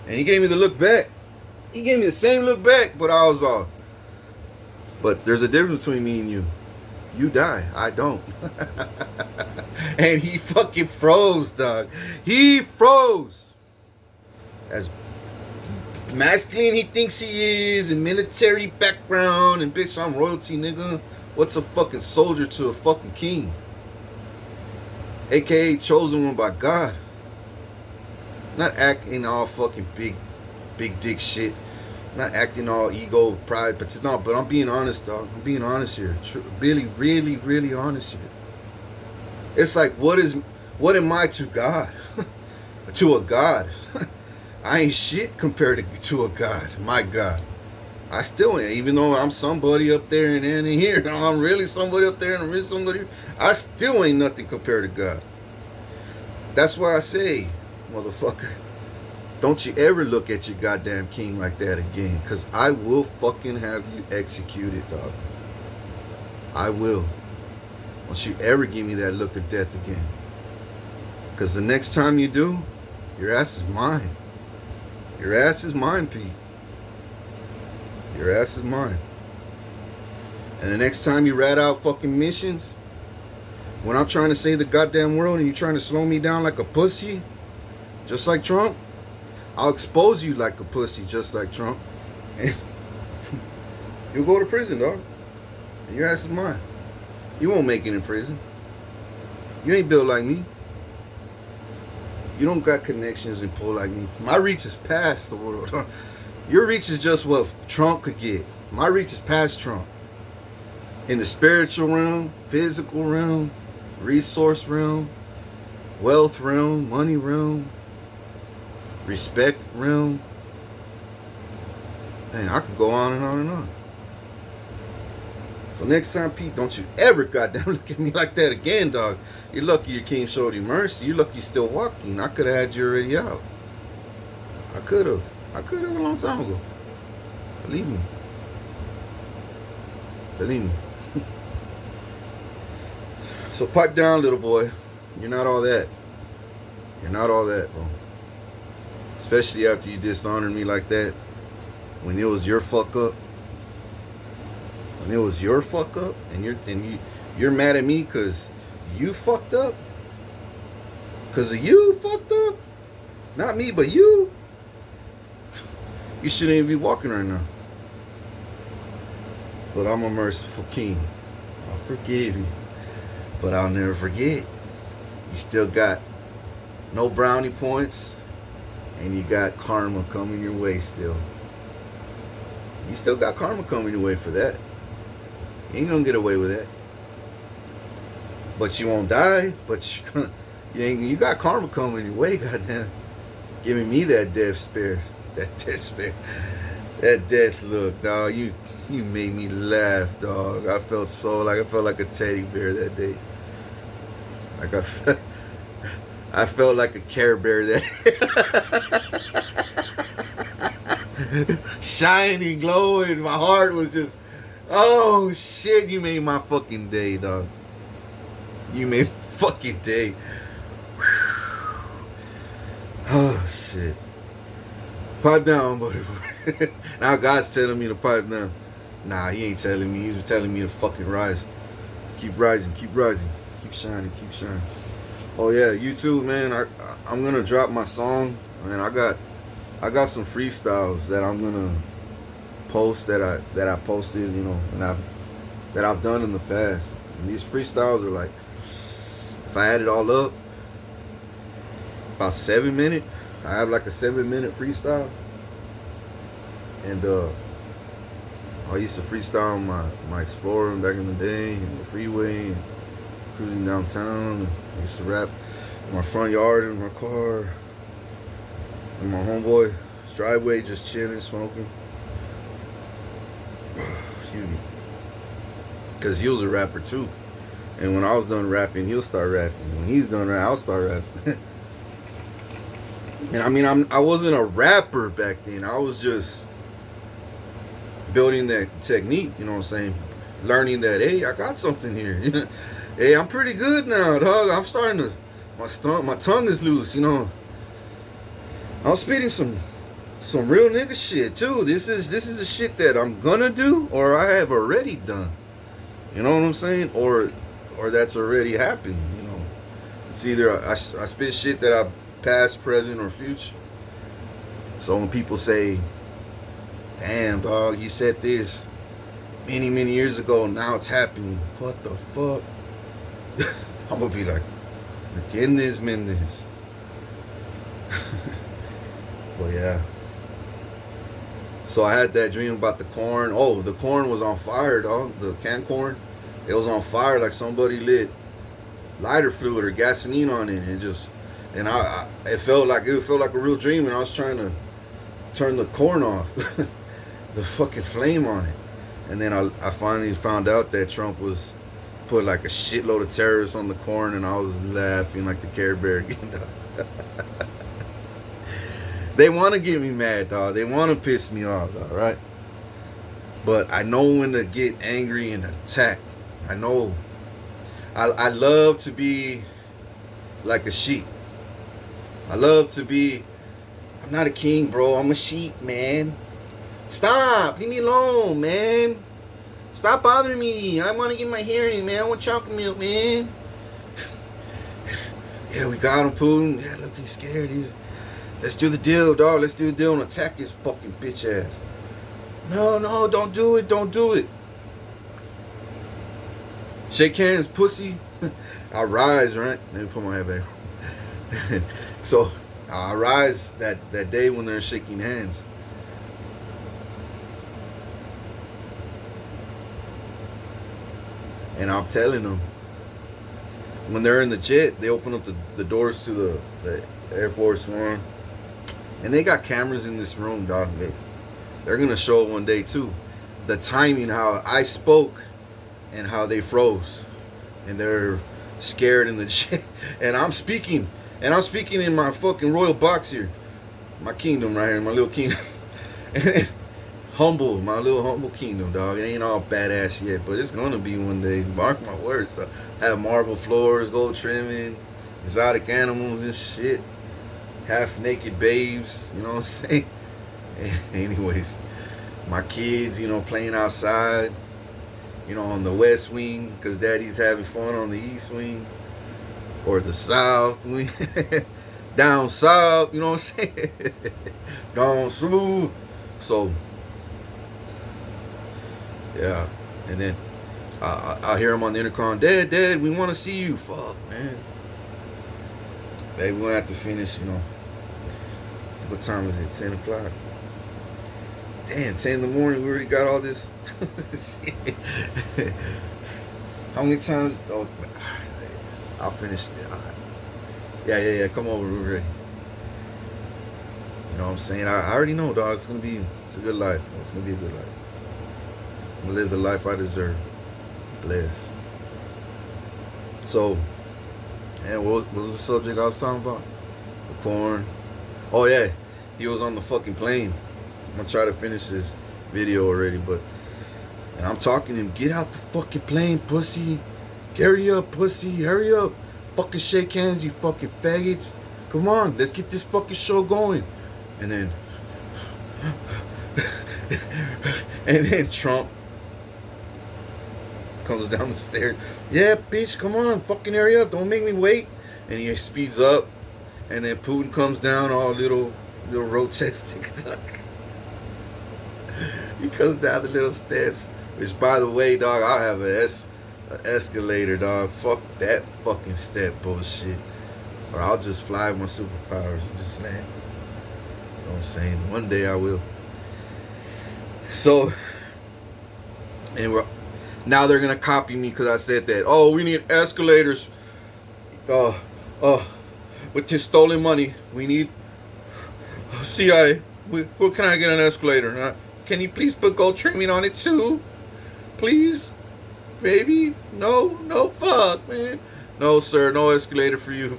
And he gave me the look back. He gave me the same look back, but I was all. But there's a difference between me and you. You die, I don't. And he fucking froze, dog. He froze. As masculine he thinks he is, and military background, and bitch, I'm royalty, nigga. What's a fucking soldier to a fucking king? AKA chosen one by God. Not acting all fucking big dick shit. Not acting all ego, pride, but no, but I'm being honest, dog. I'm being honest here. Really, really, really honest here. It's like, what am I to God? To a God. I ain't shit compared to a God. My God. I still ain't, even though I'm somebody up there and in here. I'm really somebody up there and I'm really somebody here. I still ain't nothing compared to God. That's why I say, motherfucker, don't you ever look at your goddamn king like that again. Because I will fucking have you executed, dog. I will. Don't you ever give me that look of death again. Because the next time you do, your ass is mine. Your ass is mine, Pete. Your ass is mine. And the next time you rat out fucking missions, when I'm trying to save the goddamn world and you're trying to slow me down like a pussy, just like Trump, I'll expose you like a pussy, just like Trump. And you'll go to prison, dog. And your ass is mine. You won't make it in prison. You ain't built like me. You don't got connections and pull like me. My reach is past the world. Your reach is just what Trump could get. My reach is past Trump. In the spiritual realm, physical realm, resource realm, wealth realm, money realm, respect realm. Man, I could go on and on and on. So next time, Pete, don't you ever goddamn look at me like that again, dog. You're lucky your king showed you mercy. You're lucky you're still walking. I could have had you already out. I could have a long time ago. Believe me. Believe me. So pipe down, little boy. You're not all that. You're not all that, bro. Especially after you dishonored me like that. When it was your fuck up. When it was your fuck up, and you're mad at me because you fucked up. Because of you fucked up. Not me, but you. You shouldn't even be walking right now. But I'm a merciful king. I'll forgive you. But I'll never forget. You still got no brownie points. And you got karma coming your way still. You still got karma coming your way for that. You ain't gonna get away with that. But you won't die. But you got karma coming your way, goddamn. Giving me that death spare. That death spare. That death look, dog. You made me laugh, dog. I felt like a teddy bear that day. Like I felt like a Care Bear that shiny, glowing. My heart was just, oh shit, you made my fucking day, dog. You made fucking day. Oh shit. Pipe down, buddy. Now God's telling me to pipe down. Nah, he ain't telling me. He's telling me to fucking rise. Keep rising, keep rising. Keep shining, keep shining. Oh yeah, YouTube, man. I'm gonna drop my song. Man, I got some freestyles that I'm gonna post that I posted, you know, and I've done in the past. And these freestyles are like, if I add it all up, about 7 minutes. I have like a 7-minute freestyle, and I used to freestyle my Explorer back in the day, and the freeway, and cruising downtown. I used to rap in my front yard in my car, in my homeboy's driveway, just chilling, smoking. Excuse me. Because he was a rapper too. And when I was done rapping, he'll start rapping. When he's done rapping, I'll start rapping. And I mean, I wasn't a rapper back then. I was just building that technique, you know what I'm saying? Learning that, hey, I got something here. Hey, I'm pretty good now, dog. I'm starting to, my tongue is loose, you know. I'm spitting some real nigga shit too. This is the shit that I'm gonna do or I have already done. You know what I'm saying? Or that's already happened, you know. It's either I spit shit that I past, present, or future. So when people say, damn, dog, you said this many, many years ago, now it's happening. What the fuck? I'm gonna be like, ¿entiendes, Mendes? Well, yeah. So I had that dream about the corn. Oh, the corn was on fire, dog. The canned corn, it was on fire like somebody lit lighter fluid or gasoline on it, and it felt like a real dream, and I was trying to turn the corn off, the fucking flame on it, and then I finally found out that Trump was put like a shitload of terrorists on the corn, and I was laughing like the Care Bear again. They want to get me mad, dog. They want to piss me off, dog, right? But I know when to get angry and attack. I know. I love to be like a sheep. I love to be. I'm not a king, bro. I'm a sheep, man. Stop. Leave me alone, man. Stop bothering me. I want to get my hearing, man. I want chocolate milk, man. Yeah, we got him, Putin. Yeah, look, he's scared. Let's do the deal, dog. Let's do the deal and attack his fucking bitch ass. No, don't do it. Don't do it. Shake hands, pussy. I rise, right? Let me put my head back. So I rise that day when they're shaking hands. And I'm telling them, when they're in the jet, they open up the doors to the Air Force One. And they got cameras in this room, dog. They're going to show it one day, too. The timing, how I spoke and how they froze. And they're scared in the jet. And I'm speaking. And I'm speaking in my fucking royal box here. My kingdom right here, my little kingdom. Humble, my little humble kingdom, dog. It ain't all badass yet, but it's going to be one day. Mark my words, though. Have marble floors, gold trimming, exotic animals and shit. Half naked babes, you know what I'm saying? Anyways, my kids, you know, playing outside, you know, on the west wing, because daddy's having fun on the east wing, or the south wing, down south, you know what I'm saying? Down south. So, yeah, and then I hear him on the intercom, Dad, we want to see you. Fuck, man. Baby, we're going to have to finish, you know. What time is it? 10 o'clock? Damn, 10 in the morning. We already got all this shit. How many times? Oh, I'll finish it. Yeah. Come over. We're ready. You know what I'm saying? I already know, dog. It's a good life. It's going to be a good life. I'm going to live the life I deserve. Bless. So, and what was the subject I was talking about? The corn. Oh yeah, he was on the fucking plane. I'm gonna try to finish this video already, and I'm talking to him, get out the fucking plane, pussy. Hurry up, pussy, hurry up. Fucking shake hands, you fucking faggots. Come on, let's get this fucking show going. And then, and then Trump comes down the stairs. Yeah, bitch, come on, fucking hurry up, don't make me wait. And he speeds up, and then Putin comes down all little road chest. He comes down the little steps. Which, by the way, dog, I have an escalator, dog. Fuck that fucking step bullshit. Or I'll just fly with my superpowers and just land. You know what I'm saying? One day I will. So, and now they're gonna copy me because I said that. Oh, we need escalators. With this stolen money, we need CIA. Where can I get an escalator? Can you please put gold trimming on it too? Please, baby. No, fuck, man. No, sir, no escalator for you.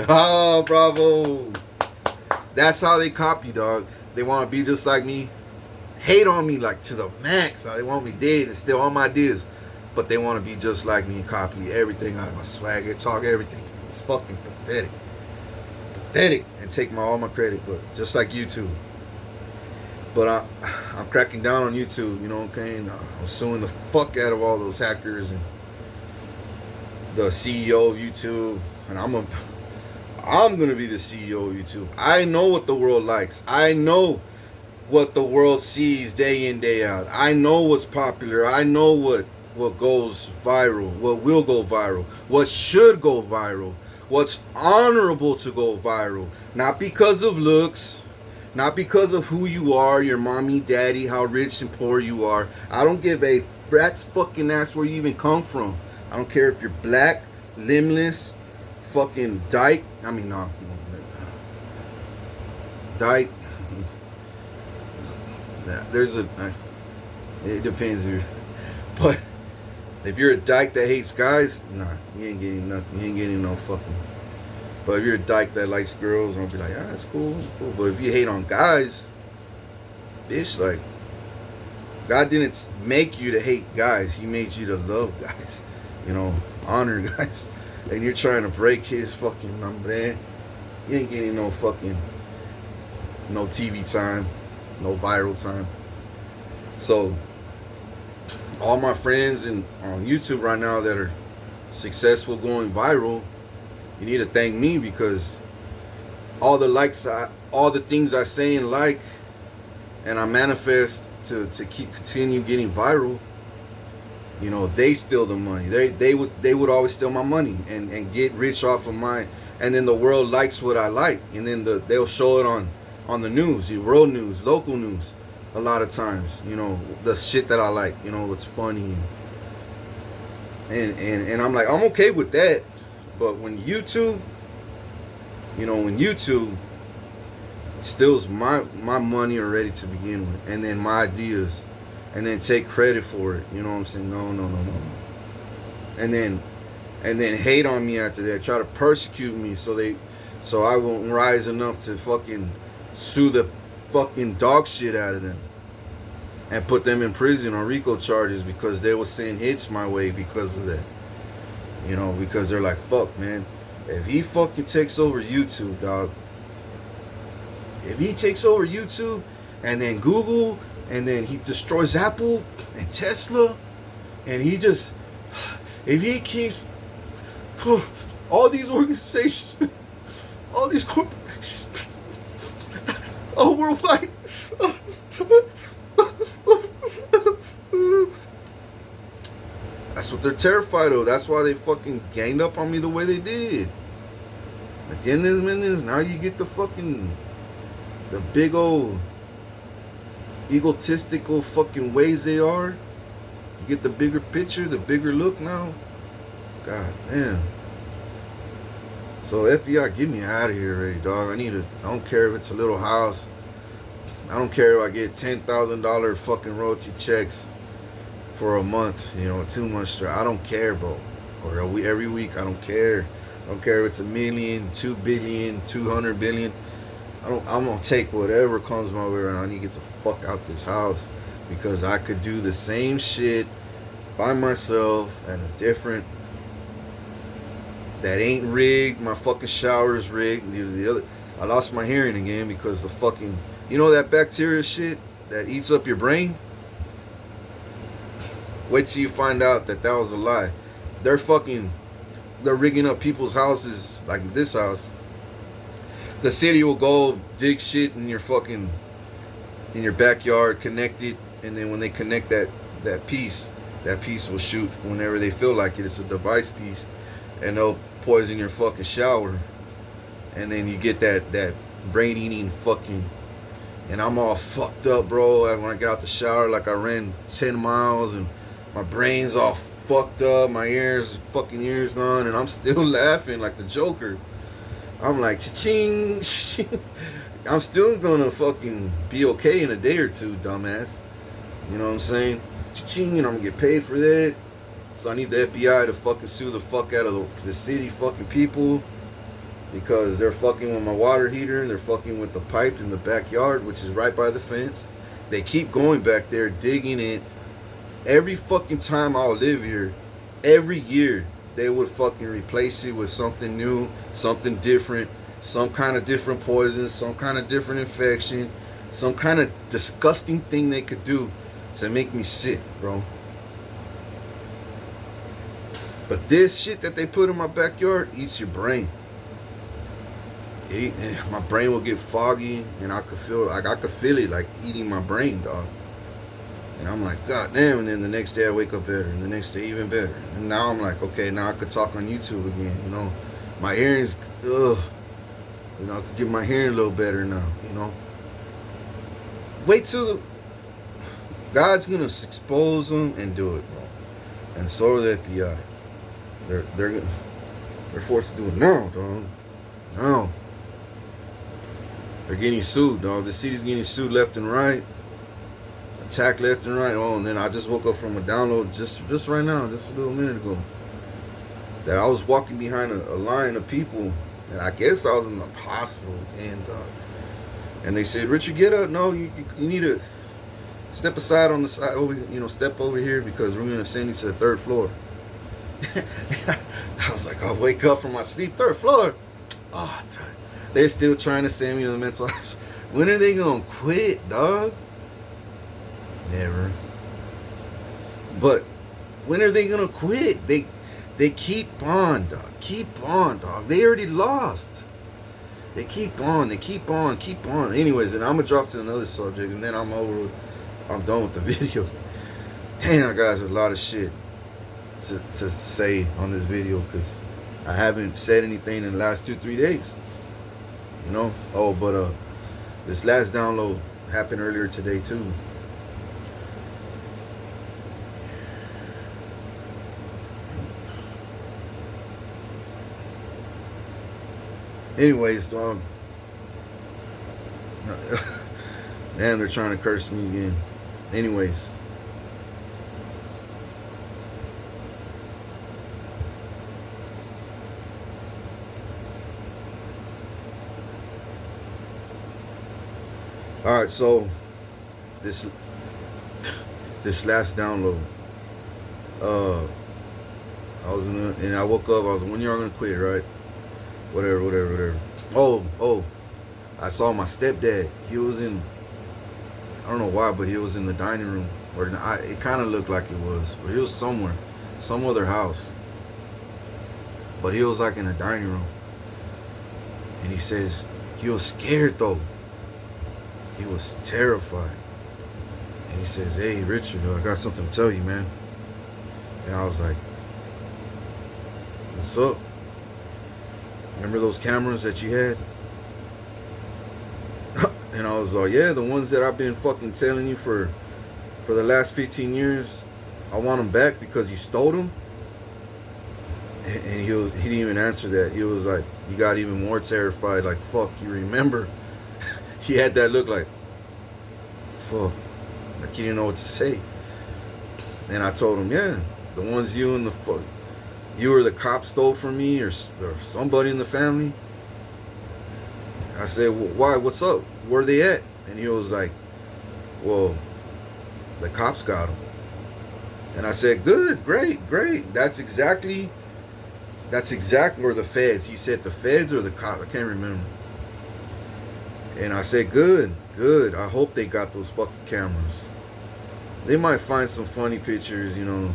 Oh, bravo. That's how they copy, dog. They want to be just like me. Hate on me like to the max. They want me dead and steal all my ideas. But they want to be just like me and copy everything out of my swagger, talk everything. It's fucking pathetic. Pathetic. And take all my credit, but just like YouTube. But I'm cracking down on YouTube, you know what I'm saying? I'm suing the fuck out of all those hackers and the CEO of YouTube. And I'm gonna be the CEO of YouTube. I know what the world likes. I know what the world sees day in, day out. I know what's popular. I know what goes viral, what will go viral, what should go viral, what's honorable to go viral. Not because of looks, not because of who you are, your mommy, daddy, how rich and poor you are. I don't give a rat's fucking ass where you even come from. I don't care if you're black, limbless, fucking dyke. I mean, no. Dyke. It depends here. But if you're a dyke that hates guys, nah, you ain't getting nothing. You ain't getting no fucking. But if you're a dyke that likes girls, I'll be like, ah, that's cool, that's cool. But if you hate on guys, bitch, like, God didn't make you to hate guys. He made you to love guys. You know, honor guys. And you're trying to break his fucking number. You ain't getting no fucking, no TV time, no viral time. So, all my friends on YouTube right now that are successful going viral, you need to thank me because all the likes, all the things I say and like, and I manifest to continue getting viral. You know, they steal the money. They would always steal my money and get rich off of mine. And then the world likes what I like, and then they'll show it on the news, the world news, local news. A lot of times, you know, the shit that I like, you know, what's funny, and I'm like, I'm okay with that. But when YouTube steals my money already to begin with, and then my ideas, and then take credit for it, you know what I'm saying? No. And then hate on me after that, try to persecute me so I won't rise enough to fucking sue the fucking dog shit out of them and put them in prison on RICO charges because they will send hits my way because of that. You know, because they're like, fuck, man. If he fucking takes over YouTube, dog. If he takes over YouTube and then Google and then he destroys Apple and Tesla and if he keeps all these organizations, all these corporations, oh, worldwide. That's what they're terrified of. That's why they fucking ganged up on me the way they did. At the end of the minute, now you get the big old egotistical fucking ways they are. You get the bigger picture, the bigger look now. God damn. So FBI, get me out of here already, dog. I don't care if it's a little house. I don't care if I get $10,000 fucking royalty checks for a month, you know, 2 months straight. I don't care, bro. Or every week, I don't care. I don't care if it's $1 million, $2 billion, $200 billion. I'm gonna take whatever comes my way, and I need to get the fuck out this house because I could do the same shit by myself at a different, that ain't rigged. My fucking shower is rigged. The other, I lost my hearing again because the fucking, you know that bacteria shit that eats up your brain? Wait till you find out that that was a lie. They're rigging up people's houses like this house. The city will go dig shit in your backyard, connect it, and then when they connect that piece will shoot whenever they feel like it. It's a device piece, and they'll poison your fucking shower, and then you get that brain eating fucking. And I'm all fucked up, bro. When I get out the shower, like I ran 10 miles, and my brain's all fucked up. My ears gone, and I'm still laughing like the Joker. I'm like, cha-ching, cha-ching. I'm still gonna fucking be okay in a day or two, dumbass. You know what I'm saying? Cha-ching, and I'm gonna get paid for that. So I need the FBI to fucking sue the fuck out of the city fucking people, because they're fucking with my water heater, and they're fucking with the pipe in the backyard, which is right by the fence. They keep going back there, digging it. Every fucking time I'll live here, every year, they would fucking replace it with something new, something different, some kind of different poison, some kind of different infection, some kind of disgusting thing they could do to make me sick, bro. But this shit that they put in my backyard eats your brain. My brain will get foggy, and I could feel it like eating my brain, dog. And I'm like, God damn. And then the next day I wake up better, and the next day even better. And now I'm like, okay, now I could talk on YouTube again, you know. My hearing's, ugh. You know, I could get my hearing a little better now, you know. Wait till God's gonna expose them and do it, bro. And so are the FBI. They're forced to do it now, dog. Now. They're getting sued, dog. The city's getting sued left and right. Attacked left and right. Oh, and then I just woke up from a download just right now, just a little minute ago, that I was walking behind a line of people, and I guess I was in the hospital, and they said, Richard, get up. No, you need to step aside on the side over, step over here, because we're gonna send you to the 3rd floor. I was like, I'll wake up from my sleep, 3rd floor. Oh, they're still trying to send me to the mental hospital. When are they gonna quit, dog? Never. But when are they gonna quit? They keep on, dog. Keep on, dog. They already lost. They keep on. Anyways, and I'm gonna drop to another subject, and then I'm done with the video. Damn, guys, a lot of shit to say on this video, because I haven't said anything in the last 2-3 days. You know? Oh, but this last download happened earlier today too. Anyways, man, they're trying to curse me again. Anyways. All right, so this last download, I was and I woke up. I was, when y'all gonna quit, right? Whatever. Oh, I saw my stepdad. He was in, I don't know why, but he was in the dining room, or it kind of looked like it was, but he was somewhere, some other house. But he was like in the dining room, and he says he was scared though. He was terrified. And he says, hey, Richard, I got something to tell you, man. And I was like, what's up? Remember those cameras that you had? And I was like, yeah, the ones that I've been fucking telling you for the last 15 years. I want them back because you stole them. And he didn't even answer that. He was like, he got even more terrified. Like, fuck, you remember? He had that look like, fuck, like he didn't know what to say. And I told him, yeah, the ones you or the cop stole from me, or somebody in the family. I said, well, why? What's up? Where they at? And he was like, well, the cops got them. And I said, good, great, great. That's exactly, or the feds. He said the feds or the cop. I can't remember. And I said, good, good. I hope they got those fucking cameras. They might find some funny pictures, you know,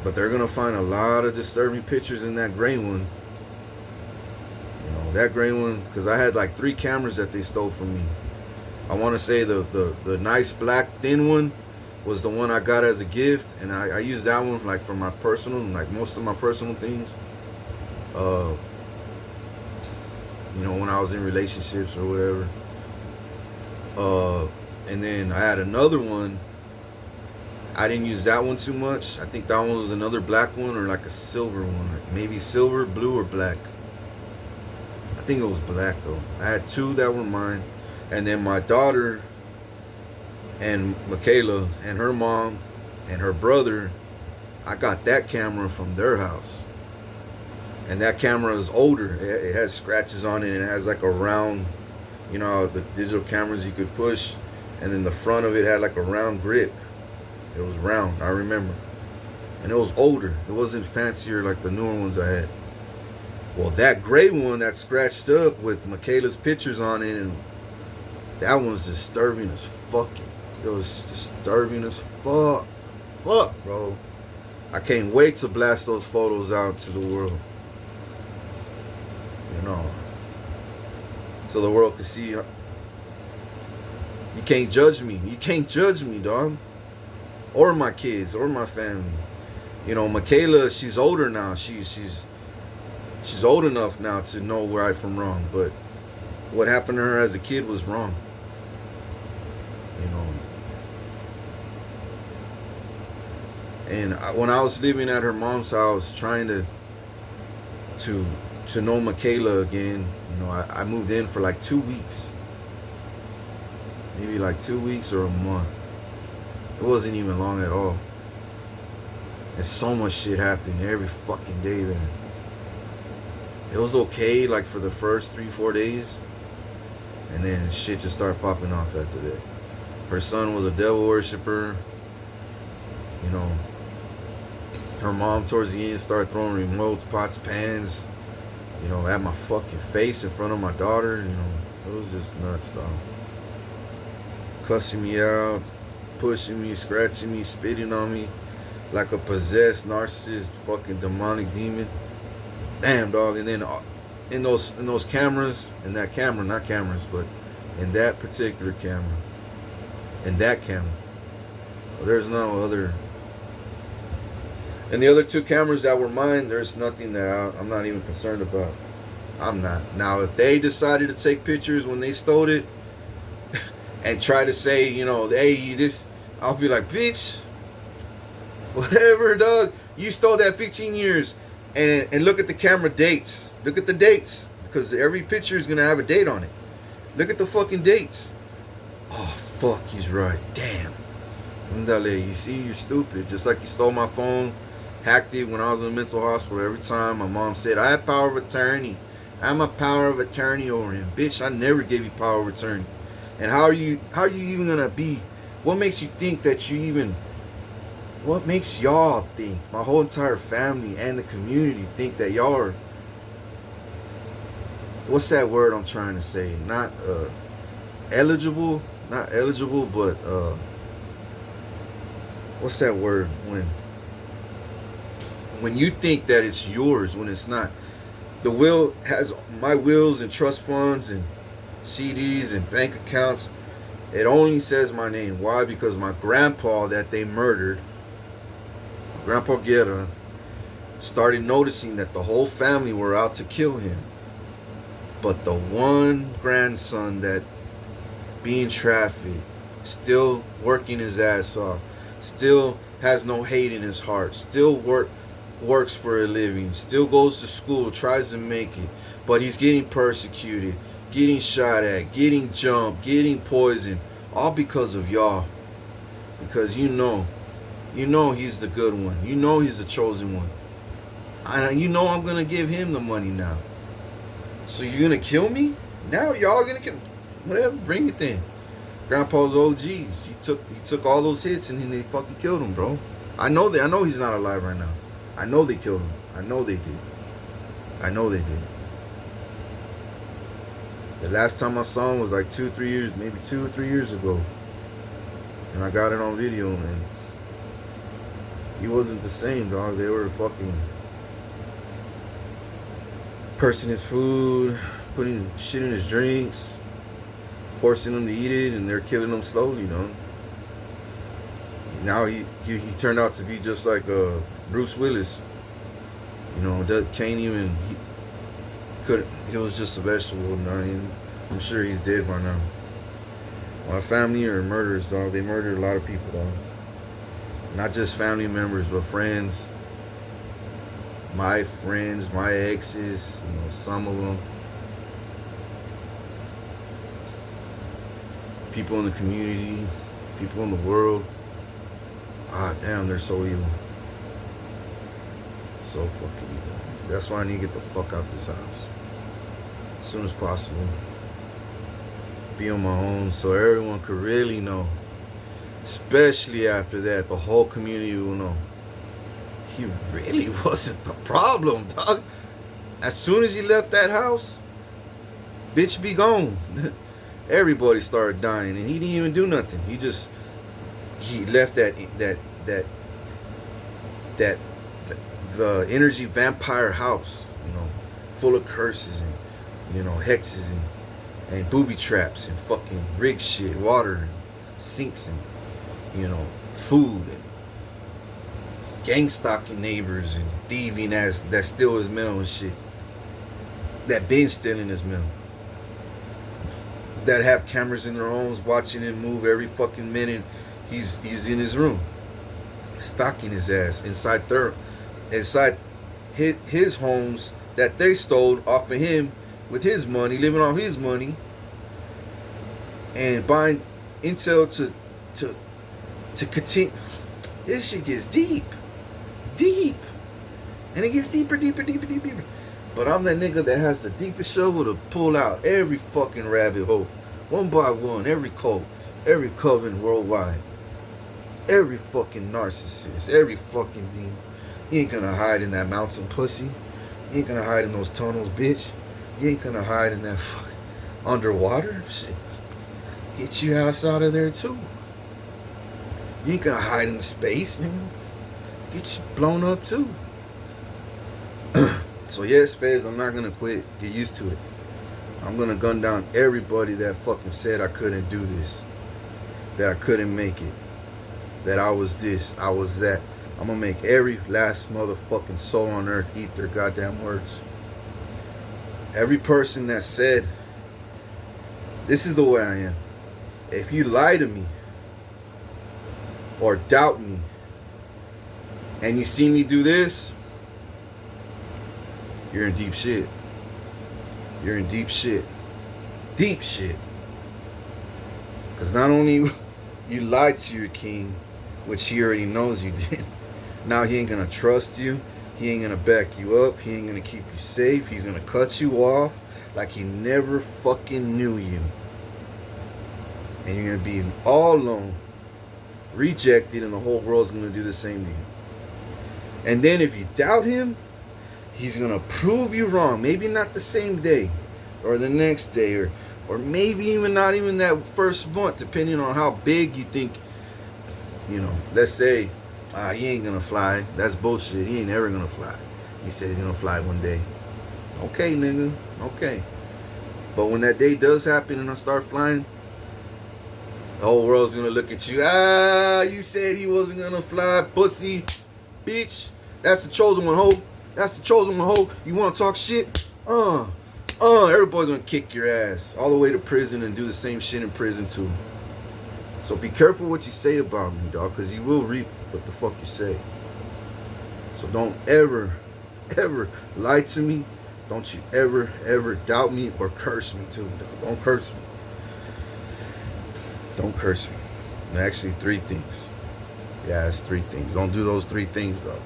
but they're gonna find a lot of disturbing pictures in that gray one. You know, that gray one, because I had like 3 cameras that they stole from me. I want to say the nice black thin one was the one I got as a gift, and I used that one like for my personal, like most of my personal things. You know, when I was in relationships or whatever. And then I had another one. I didn't use that one too much. I think that one was another black one or like a silver one. Maybe silver, blue, or black. I think it was black though. I had 2 that were mine. And then my daughter and Michaela and her mom and her brother, I got that camera from their house. And that camera is older. It has scratches on it, and it has like a round, you know, the digital cameras you could push, and then the front of it had like a round grip. It was round, I remember. And it was older. It wasn't fancier like the newer ones I had. Well, that gray one that scratched up with Michaela's pictures on it, and that one's disturbing as fucking. It was disturbing as fuck. Fuck, bro. I can't wait to blast those photos out to the world. You know. So the world can see. You can't judge me. You can't judge me, dog. Or my kids, or my family. You know, Michaela, she's older now. She's old enough now to know right from wrong. But what happened to her as a kid was wrong. You know. And when I was living at her mom's house, trying to know Michaela again, you know, I moved in for like 2 weeks. Maybe like 2 weeks or a month. It wasn't even long at all. And so much shit happened every fucking day there. It was okay like for the first 3-4 days. And then shit just started popping off after that. Her son was a devil worshiper. You know. Her mom towards the end started throwing remotes, pots, pans, you know, at my fucking face in front of my daughter. You know, it was just nuts, though. Cussing me out, pushing me, scratching me, spitting on me like a possessed narcissist, fucking demonic demon. Damn, dog. And then in those cameras, in that camera, not cameras, but in that particular camera, in that camera, well, there's no other. And the other 2 cameras that were mine, there's nothing that I'm not even concerned about. I'm not. Now, if they decided to take pictures when they stole it and try to say, you know, hey, this, I'll be like, bitch, whatever, dog. You stole that 15 years. And look at the camera dates. Look at the dates. Because every picture is going to have a date on it. Look at the fucking dates. Oh, fuck, he's right. Damn. Ndale, you see, you're stupid. Just like you stole my phone, hacked it when I was in a mental hospital. Every time my mom said, I have power of attorney. I'm a power of attorney over him. Bitch, I never gave you power of attorney. And how are you even gonna be? What makes you think that you even, what makes y'all think, my whole entire family and the community think that y'all are, what's that word I'm trying to say? Not eligible, but what's that word when you think that it's yours when it's not. The will has my wills and trust funds and CDs and bank accounts. It only says my name. Why? Because my grandpa that they murdered, Grandpa Guerra, started noticing that the whole family were out to kill him. But the one grandson that being trafficked, still working his ass off, still has no hate in his heart, still works for a living, still goes to school, tries to make it, but he's getting persecuted, getting shot at, getting jumped, getting poisoned, all because of y'all. Because you know he's the good one. You know he's the chosen one. You know I'm gonna give him the money now. So you're gonna kill me? Now y'all gonna kill me? Whatever, bring it then. Grandpa's OGs. He took all those hits and then they fucking killed him, bro. I know he's not alive right now. I know they killed him. I know they did. I know they did. The last time I saw him was like 2 or 3 years, maybe 2 or 3 years ago. And I got it on video, and he wasn't the same, dog. They were fucking cursing his food, putting shit in his drinks, forcing him to eat it, and they're killing him slowly, Now he turned out to be just like Bruce Willis. Can't even, he was just a vegetable. I'm sure he's dead by now. My family are murderers, dog. They murdered a lot of people, dog. Not just family members, but friends. My friends, my exes, some of them. People in the community, people in the world. Ah, damn, they're so evil. So fucking evil. That's why I need to get the fuck out this house as soon as possible. Be on my own so everyone could really know. Especially after that, the whole community will know. He really wasn't the problem, dog. As soon as he left that house, bitch be gone. Everybody started dying and he didn't even do nothing. He left the energy vampire house, full of curses and hexes and booby traps and fucking rig shit, water and sinks and food and gang stalking neighbors and thieving ass that steal his mail and shit. That been stealing his mail. That have cameras in their homes watching him move every fucking minute. He's in his room, stalking his ass inside his homes that they stole off of him with his money, living off his money, and buying intel to continue. This shit gets deep, and it gets deeper. But I'm that nigga that has the deepest shovel to pull out every fucking rabbit hole, one by one, every cult, every coven worldwide, every fucking narcissist, every fucking thing. You ain't gonna hide in that mountain pussy. You ain't gonna hide in those tunnels, bitch. You ain't gonna hide in that fucking underwater shit. Get your ass out of there too. You ain't gonna hide in space, nigga. Get you blown up too. So yes, Fez, I'm not gonna quit. Get used to it. I'm gonna gun down everybody that fucking said I couldn't do this, that I couldn't make it, that I was this, I was that. I'm gonna make every last motherfucking soul on earth eat their goddamn words. Every person that said, this is the way I am. If you lie to me or doubt me and you see me do this, you're in deep shit. You're in deep shit. Deep shit. Because not only you lied to your king, which he already knows you did, now he ain't going to trust you. He ain't going to back you up. He ain't going to keep you safe. He's going to cut you off like he never fucking knew you. And you're going to be all alone, rejected, and the whole world's going to do the same to you. And then if you doubt him, he's going to prove you wrong. Maybe not the same day or the next day or maybe even not even that first month, depending on how big you think, let's say, he ain't going to fly. That's bullshit. He ain't ever going to fly. He says he's going to fly one day. Okay, nigga. Okay. But when that day does happen and I start flying, the whole world's going to look at you. You said he wasn't going to fly, pussy, bitch. That's the chosen one, ho. That's the chosen one, ho. You want to talk shit? Everybody's gonna kick your ass all the way to prison and do the same shit in prison too. So be careful what you say about me, dog, because you will reap what the fuck you say. So don't ever lie to me. Don't you ever doubt me or curse me too, dog. Don't curse me. Don't curse me. Actually, 3 things. Yeah, it's 3 things. Don't do those 3 things, though.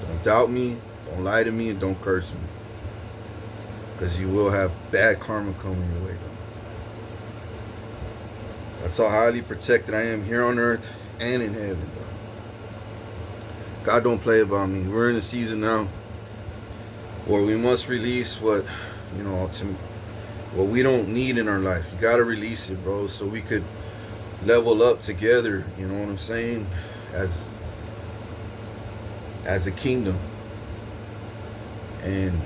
Don't doubt me, don't lie to me, and don't curse me. Because you will have bad karma coming your way, That's how highly protected I am here on earth and in heaven. God don't play about me. We're in a season now where we must release what, what we don't need in our life. You gotta release it, bro, so we could level up together. You know what I'm saying? As a kingdom, and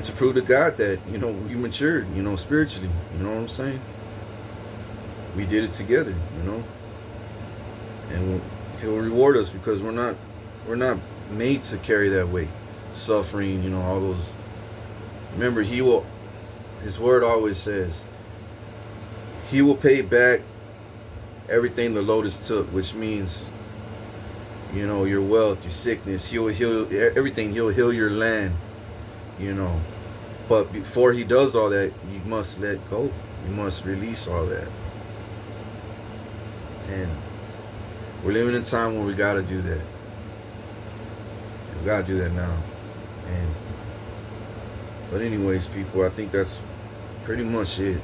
to prove to God that we matured, spiritually. You know what I'm saying? We did it together, and He'll reward us because we're not made to carry that weight, suffering, all those. Remember, His word always says, He will pay back everything the lotus took, which means, your wealth, your sickness. He'll heal everything. He'll heal your land, But before He does all that, you must let go. You must release all that. And we're living in a time where we got to do that. We got to do that now. But anyways, people, I think that's pretty much it.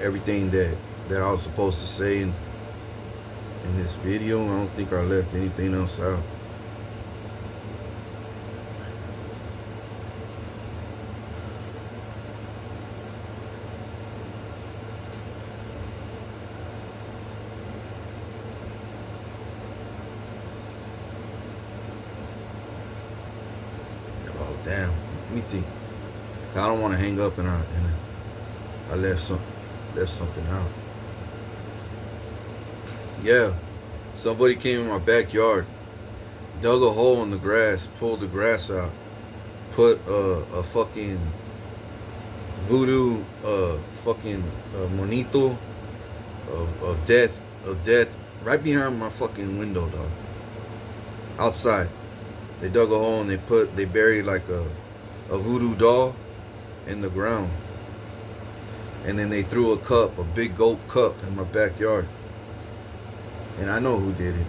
Everything that I was supposed to say in this video. I don't think I left anything else out. Oh damn! Let me think. I don't want to hang up and I left something out. Yeah, somebody came in my backyard, dug a hole in the grass, pulled the grass out, put a fucking voodoo fucking monito of death right behind my fucking window, dog. Outside. They dug a hole and they buried like a voodoo doll in the ground. And then they threw a big gold cup in my backyard. And I know who did it.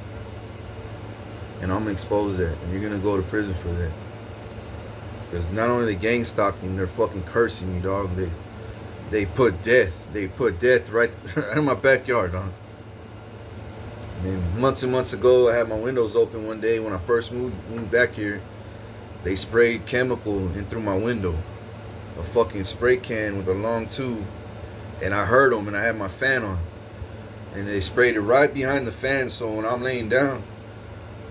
And I'm gonna expose that. And you're gonna go to prison for that. Because not only are they gang stalking, they're fucking cursing me, dog. They put death right in my backyard, dog. And then months and months ago, I had my windows open one day when I first moved back here. They sprayed chemical in through my window. A fucking spray can with a long tube. And I heard them, and I had my fan on. And they sprayed it right behind the fan, so when I'm laying down,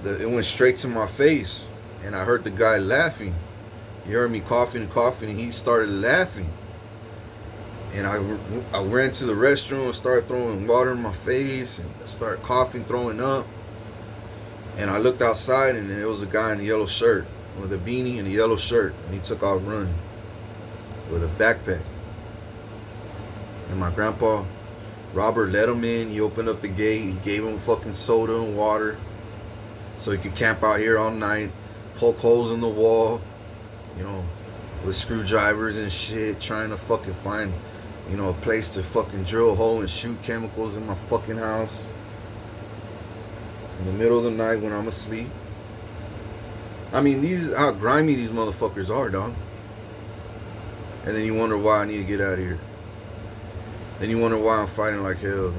it went straight to my face. And I heard the guy laughing. He heard me coughing, and he started laughing. And I ran to the restroom and started throwing water in my face, and I started coughing, throwing up. And I looked outside, and there was a guy in a yellow shirt, with a beanie and a yellow shirt, and he took off running with a backpack. And my grandpa, Robert, let him in. He opened up the gate. He gave him fucking soda and water so he could camp out here all night, poke holes in the wall, with screwdrivers and shit, trying to fucking find, a place to fucking drill a hole and shoot chemicals in my fucking house in the middle of the night when I'm asleep. I mean, how grimy these motherfuckers are, dog. And then you wonder why I need to get out of here. Then you wonder why I'm fighting like hell.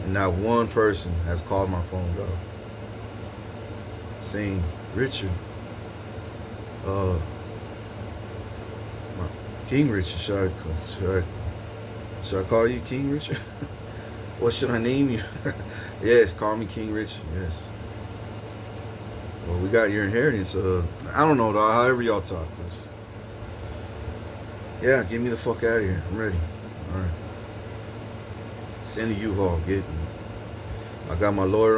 And not one person has called my phone, dog, saying, Richard, King Richard, should I call you King Richard? What should I name you? Yes, call me King Richard, yes. Well, we got your inheritance. I don't know, dog, however y'all talk. Yeah, get me the fuck out of here. I'm ready. Alright. Send a U-Haul. I got my lawyer on.